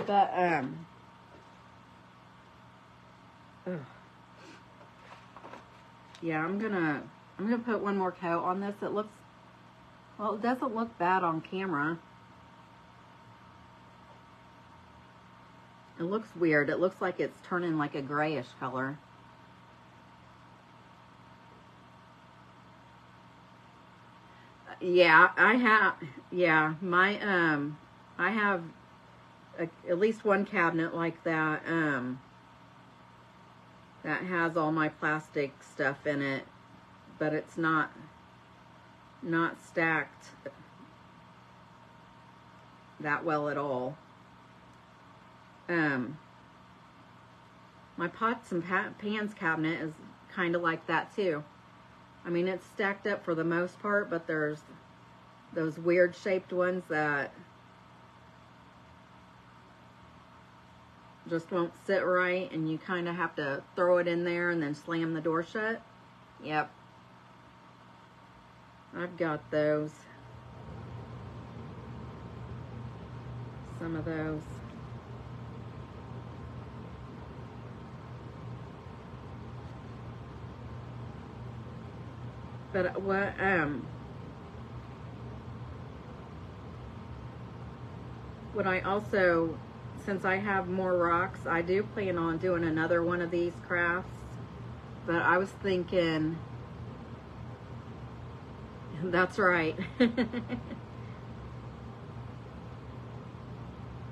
But, yeah, I'm gonna put one more coat on this. It looks, well, it doesn't look bad on camera. It looks weird. It looks like it's turning like a grayish color. Yeah, I have, yeah, I have at least one cabinet like that, that has all my plastic stuff in it, but it's not stacked that well at all. My pots and pans cabinet is kind of like that too. I mean, it's stacked up for the most part, but there's those weird shaped ones that just won't sit right, and you kind of have to throw it in there and then slam the door shut. Yep. I've got those. Some of those. But what I also, since I have more rocks, I do plan on doing another one of these crafts. But I was thinking, that's right.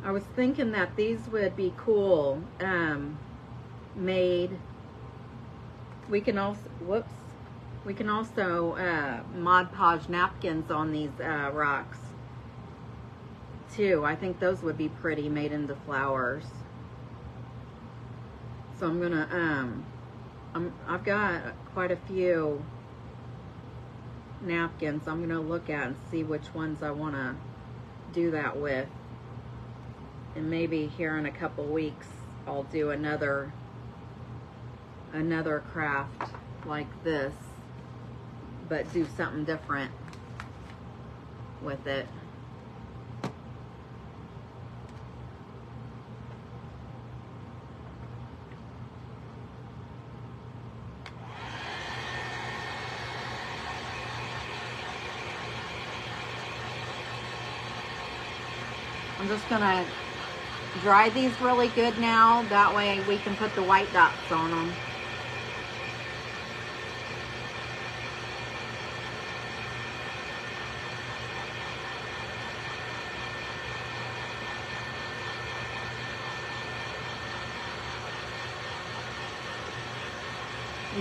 I was thinking that these would be cool, made. We can also, whoops. We can also Mod Podge napkins on these rocks too. I think those would be pretty, made into flowers. So I'm gonna I've got quite a few napkins I'm gonna look at and see which ones I want to do that with. And maybe here in a couple weeks I'll do another craft like this, but do something different with it. I'm just gonna dry these really good now, that way we can put the white dots on them.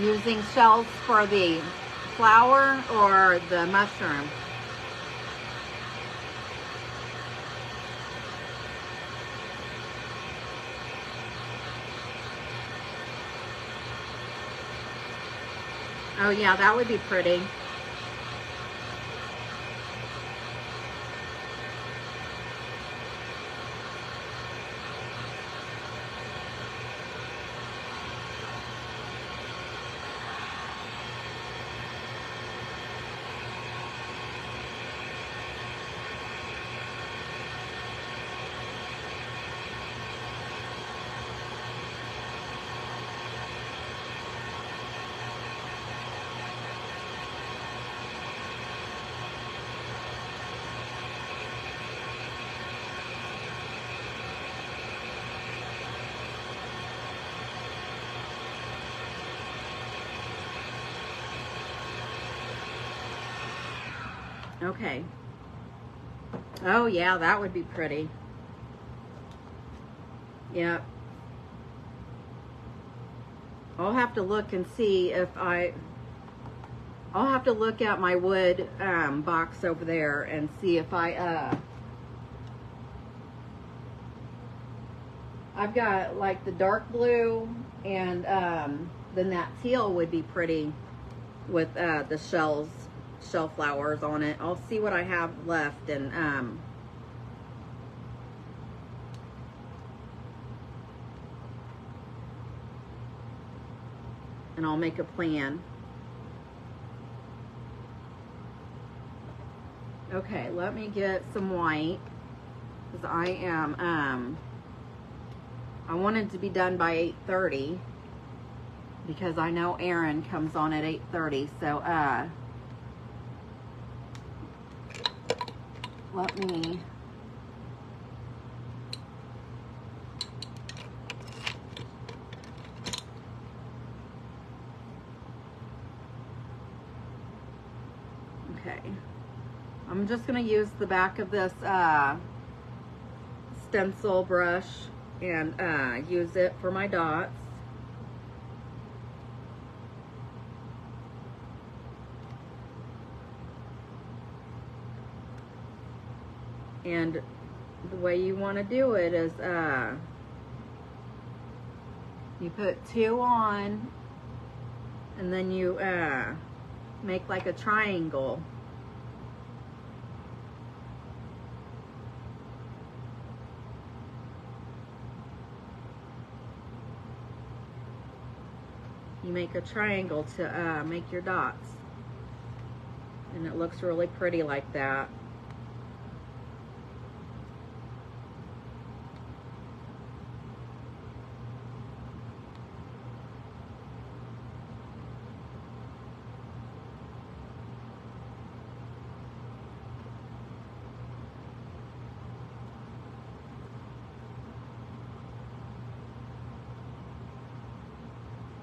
Using shells for the flower or the mushroom? Oh yeah, that would be pretty. Okay. Oh yeah, that would be pretty. Yep. I'll have to look and see if I'll have to look at my wood box over there and see if I've got like the dark blue, and then that teal would be pretty with the shell flowers on it. I'll see what I have left, and I'll make a plan. Okay, let me get some white, because I am I wanted to be done by 8:30 because I know Aaron comes on at 8:30. So let me okay. I'm just gonna use the back of this stencil brush and use it for my dots. And the way you want to do it is you put 2 on, and then you make like a triangle. You make a triangle to make your dots, and it looks really pretty like that.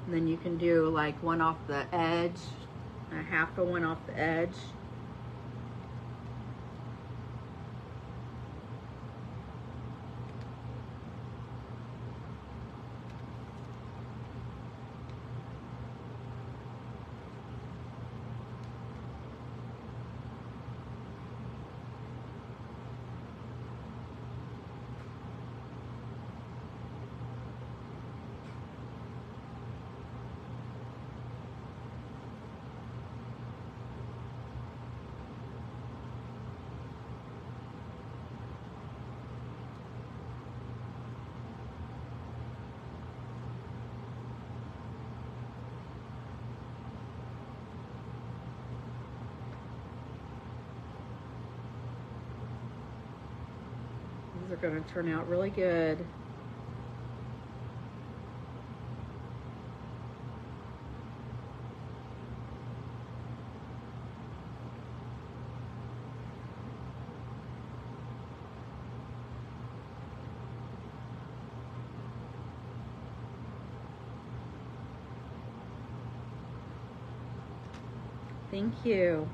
And then you can do like one off the edge, a half of one off the edge. These are going to turn out really good. Thank you.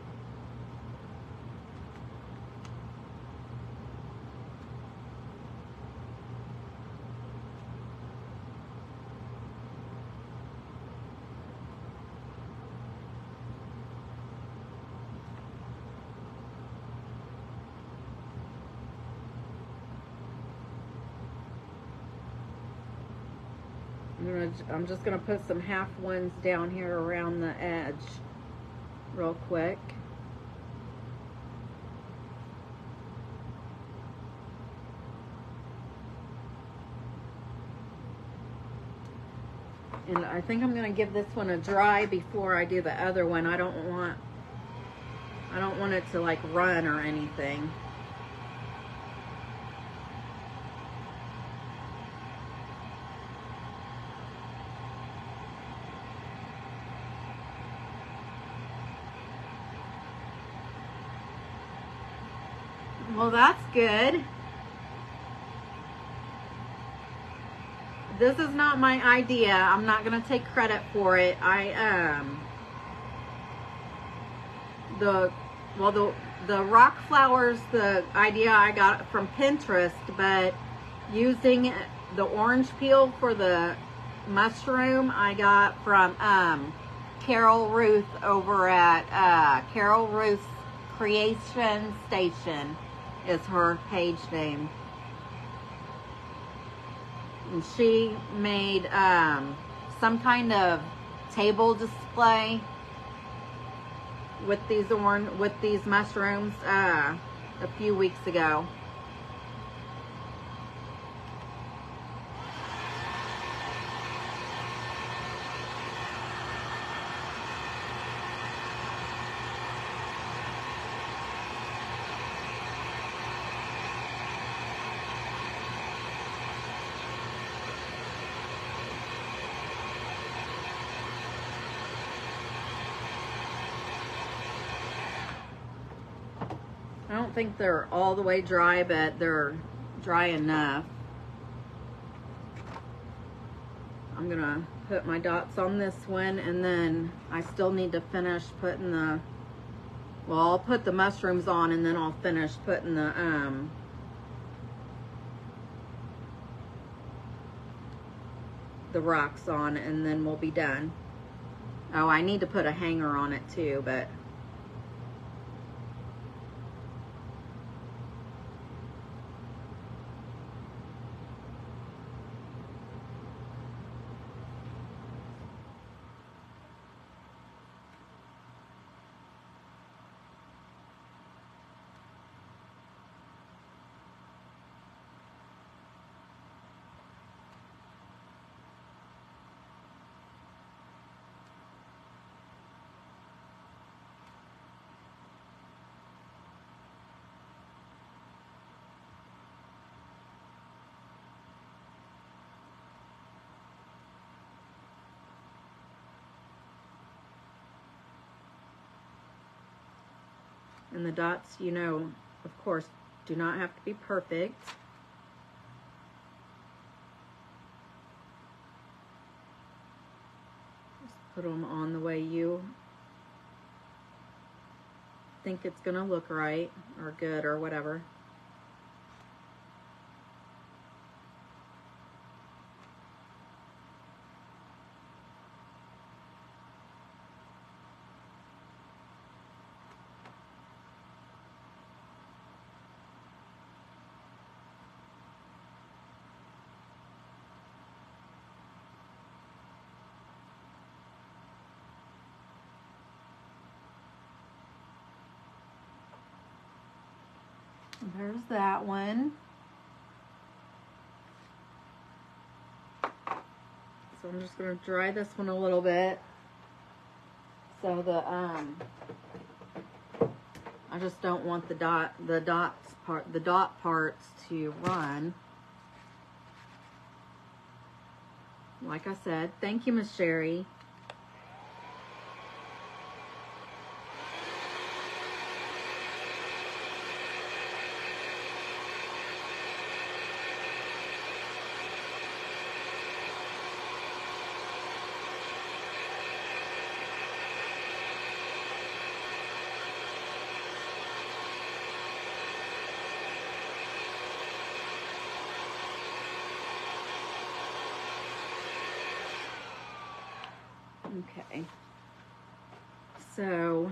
I'm going to I'm just gonna put some half ones down here around the edge real quick. And I think I'm gonna give this one a dry before I do the other one. I don't want it to like run or anything. Well, that's good. This is not my idea. I'm not gonna take credit for it. The rock flowers, the idea I got from Pinterest, but using the orange peel for the mushroom I got from Carol Ruth over at Carol Ruth's Creation Station is her page name. And she made some kind of table display with these mushrooms a few weeks ago. I don't think they're all the way dry, but they're dry enough. I'm gonna put my dots on this one, and then I still need to finish putting the, well, I'll put the mushrooms on, and then I'll finish putting the rocks on, and then we'll be done. Oh, I need to put a hanger on it too, but and the dots, you know, of course, do not have to be perfect. Just put them on the way you think it's gonna look right or good or whatever. There's that one. So I'm just going to dry this one a little bit. So I just don't want the dot parts to run. Like I said, thank you, Miss Sherry. Okay, so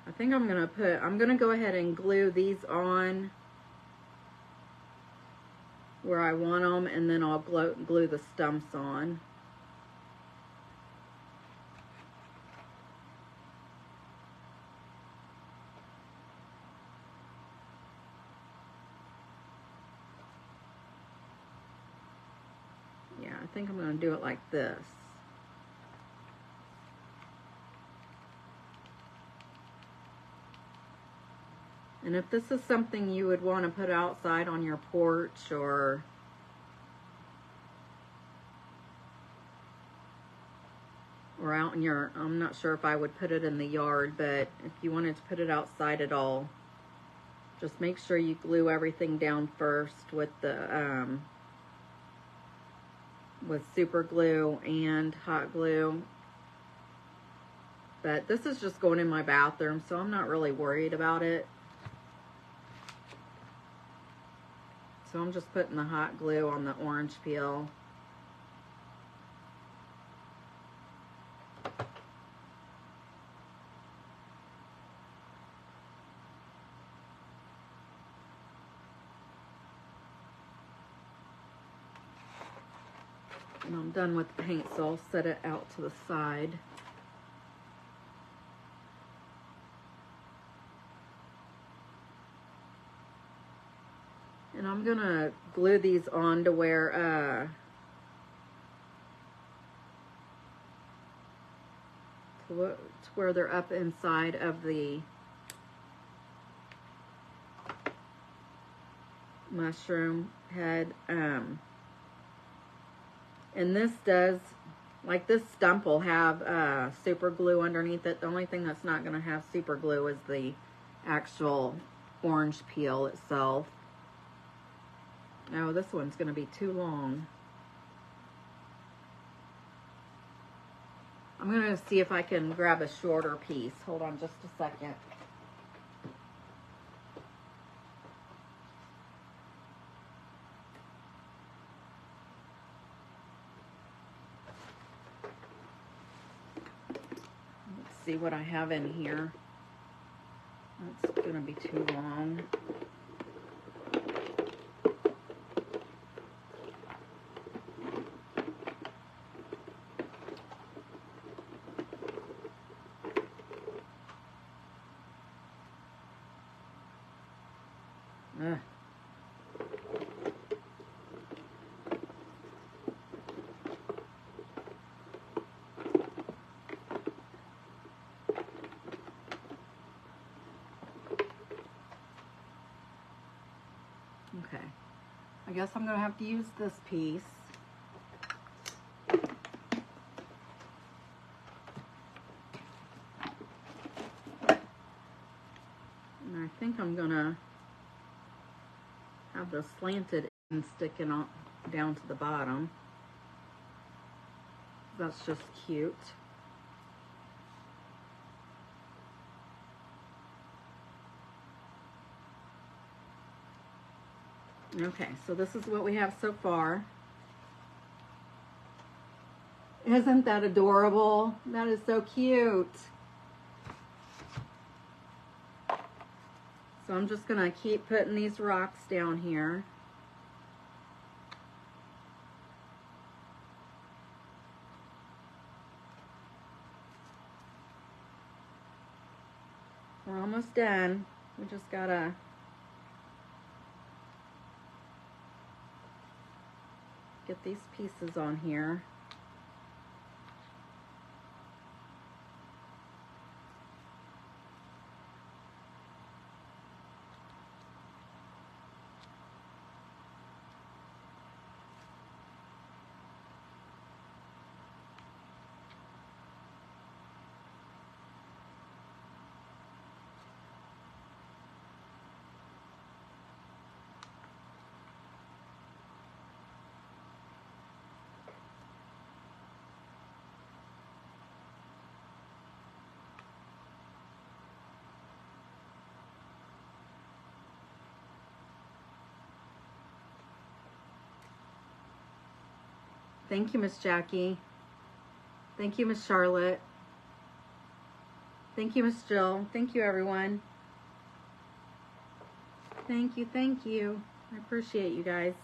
I think I'm gonna go ahead and glue these on where I want them, and then I'll glue the stumps on. Yeah, I think I'm going to do it like this. And if this is something you would want to put outside on your porch or out in your, I'm not sure if I would put it in the yard, but if you wanted to put it outside at all, just make sure you glue everything down first with the with super glue and hot glue. But this is just going in my bathroom, so I'm not really worried about it. So I'm just putting the hot glue on the orange peel. And I'm done with the paint, so I'll set it out to the side. And I'm gonna glue these on to where they're up inside of the mushroom head. And this does, like this stump will have super glue underneath it. The only thing that's not going to have super glue is the actual orange peel itself. Oh, this one's going to be too long. I'm going to see if I can grab a shorter piece. Hold on just a second. See what I have in here. That's gonna be too long. Ugh. Okay, I guess I'm gonna have to use this piece. And I think I'm gonna have the slanted end sticking on down to the bottom. That's just cute. Okay, so this is what we have so far. Isn't that adorable? That is so cute. So I'm just gonna keep putting these rocks down here. We're almost done. We just gotta get these pieces on here. Thank you, Miss Jackie. Thank you, Miss Charlotte. Thank you, Miss Jill. Thank you, everyone. Thank you, thank you. I appreciate you guys.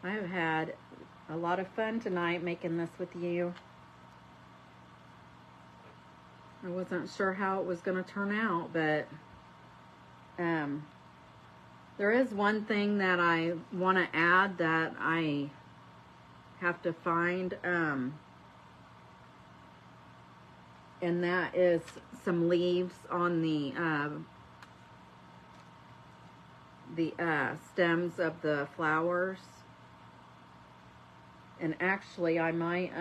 I have had a lot of fun tonight making this with you. I wasn't sure how it was going to turn out, but there is one thing that I want to add that I have to find, and that is some leaves on the stems of the flowers. And actually I might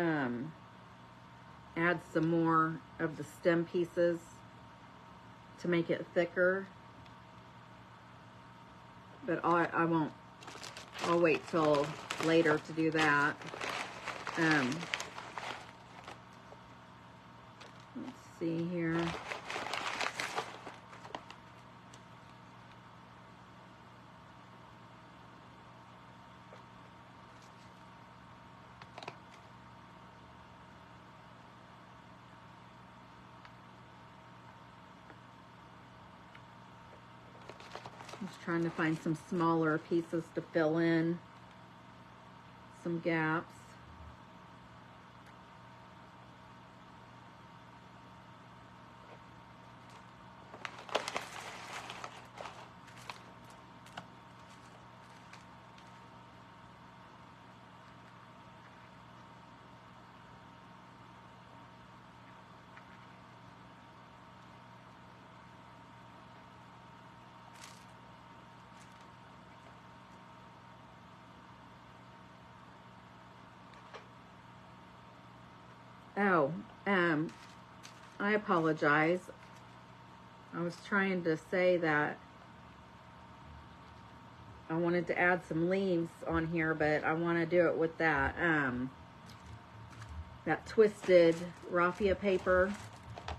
add some more of the stem pieces to make it thicker, but I won't. I'll wait till later to do that. Let's see here. Just trying to find some smaller pieces to fill in some gaps. Oh, I apologize. I was trying to say that I wanted to add some leaves on here, but I want to do it with that that twisted raffia paper.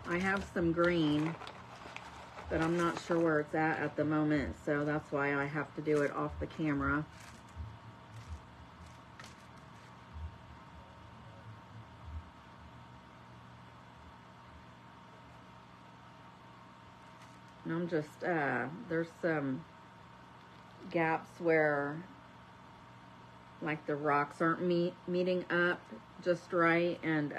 I have some green, but I'm not sure where it's at the moment, so that's why I have to do it off the camera. And I'm just, there's some gaps where, like, the rocks aren't meeting up just right, and,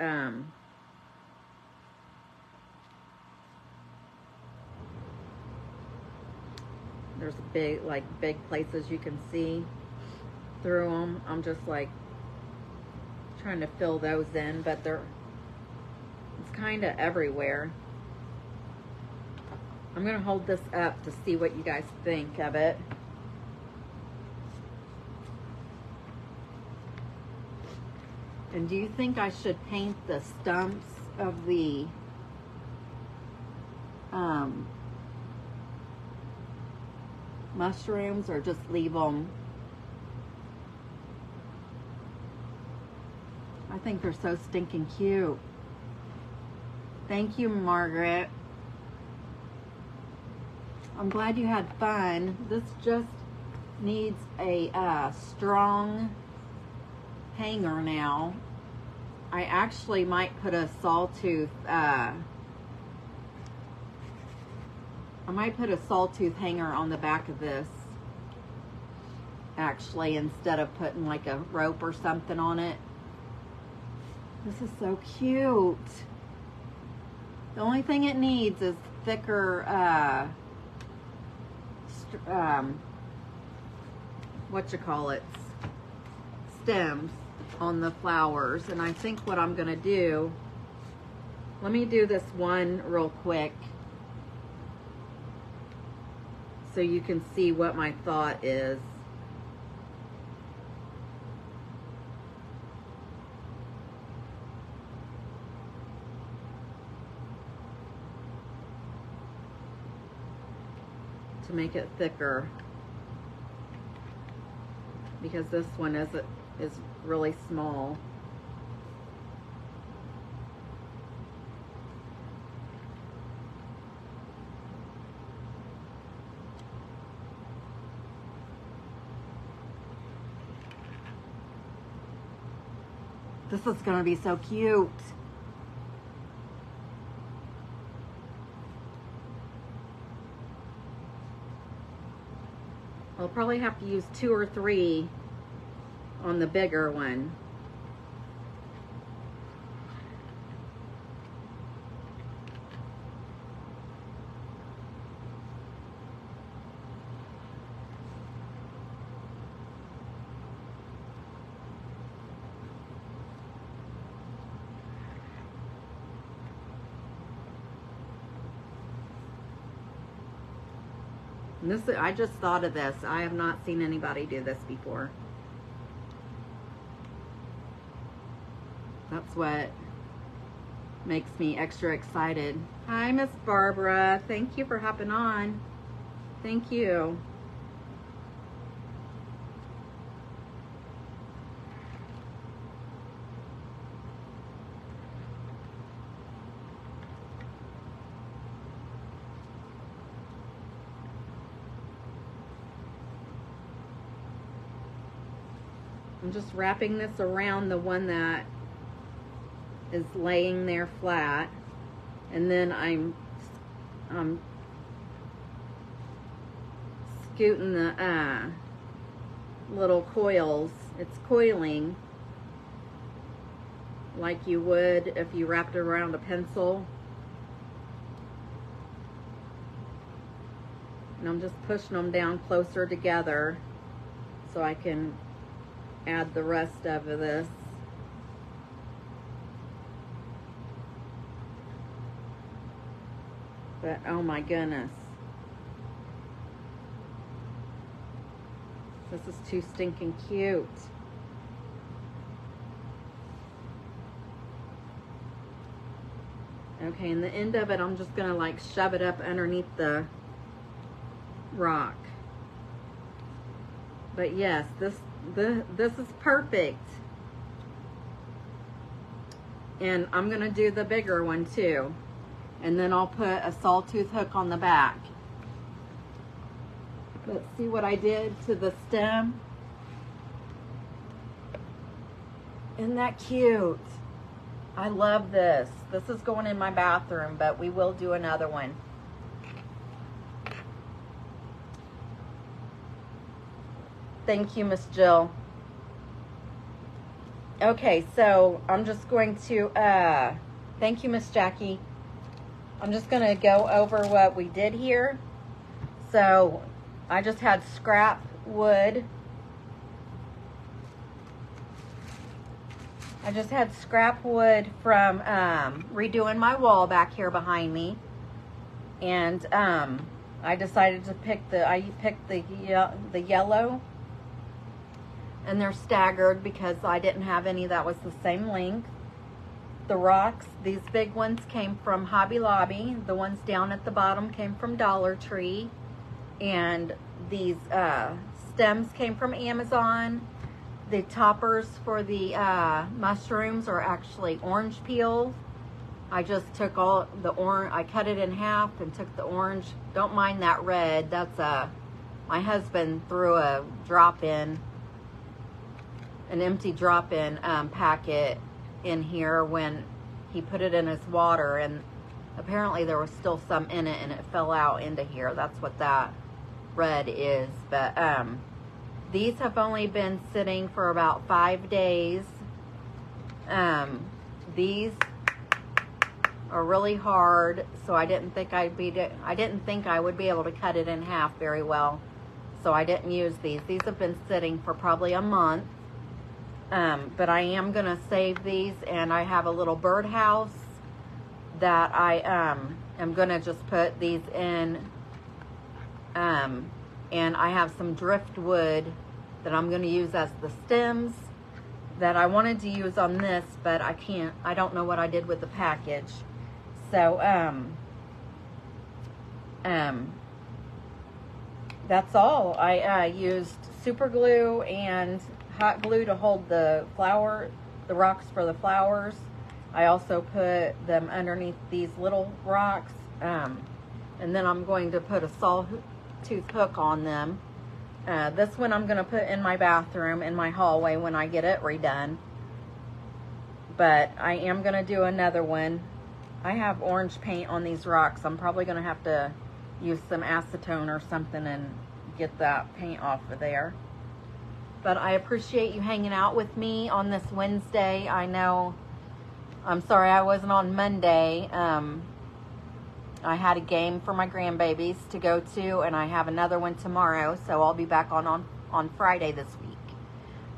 there's big places you can see through them. I'm just, like, trying to fill those in, but it's kind of everywhere. I'm going to hold this up to see what you guys think of it. And do you think I should paint the stumps of the mushrooms, or just leave them? I think they're so stinking cute. Thank you, Margaret. I'm glad you had fun. This just needs a strong hanger now. I actually might put a sawtooth, I might put a sawtooth hanger on the back of this, actually, instead of putting like a rope or something on it. This is so cute. The only thing it needs is thicker, stems on the flowers. And I think what I'm gonna do, let me do this one real quick so you can see what my thought is. To make it thicker, because this one is really small. This is going to be so cute. I'll probably have to use 2 or 3 on the bigger one. And this, I just thought of this. I have not seen anybody do this before. That's what makes me extra excited. Hi, Miss Barbara. Thank you for hopping on. Thank you. I'm just wrapping this around the one that is laying there flat, and then I'm scooting the little coils. It's coiling like you would if you wrapped it around a pencil. And I'm just pushing them down closer together so I can add the rest of this. But oh my goodness, this is too stinking cute. Okay, and the end of it, I'm just gonna like shove it up underneath the rock. But yes, this is perfect. And I'm gonna do the bigger one too. And then I'll put a sawtooth hook on the back. Let's see what I did to the stem. Isn't that cute? I love this. This is going in my bathroom, but we will do another one. Thank you, Miss Jill. Okay, so I'm just going to, thank you, Miss Jackie. I'm just going to go over what we did here. So I just had scrap wood. I just had scrap wood from redoing my wall back here behind me. And I decided to pick I picked the yellow. And they're staggered because I didn't have any that was the same length. The rocks, these big ones came from Hobby Lobby. The ones down at the bottom came from Dollar Tree. And these stems came from Amazon. The toppers for the mushrooms are actually orange peel. I just took all the orange, I cut it in half and took the orange. Don't mind that red. That's my husband threw a drop-in, an empty drop-in packet in here when he put it in his water, and apparently there was still some in it and it fell out into here. That's what that red is. But these have only been sitting for about 5 days. These are really hard, so I didn't think I would be able to cut it in half very well, so I didn't use these. These have been sitting for probably a month. But I am going to save these, and I have a little birdhouse that I am going to just put these in. And I have some driftwood that I'm going to use as the stems that I wanted to use on this, but I can't. I don't know what I did with the package. So, that's all. I used super glue and hot glue to hold the rocks for the flowers. I also put them underneath these little rocks, and then I'm going to put a sawtooth hook on them. This one I'm going to put in my bathroom, in my hallway when I get it redone. But I am going to do another one. I have orange paint on these rocks. I'm probably going to have to use some acetone or something and get that paint off of there. But I appreciate you hanging out with me on this Wednesday. I know, I'm sorry I wasn't on Monday. I had a game for my grandbabies to go to, and I have another one tomorrow, so I'll be back on Friday this week.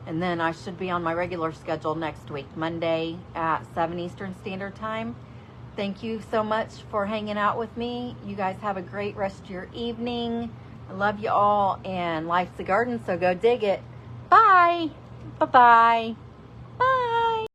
And then I should be on my regular schedule next week, Monday at 7 Eastern Standard Time. Thank you so much for hanging out with me. You guys have a great rest of your evening. I love you all, and life's a garden, so go dig it. Bye. Bye-bye.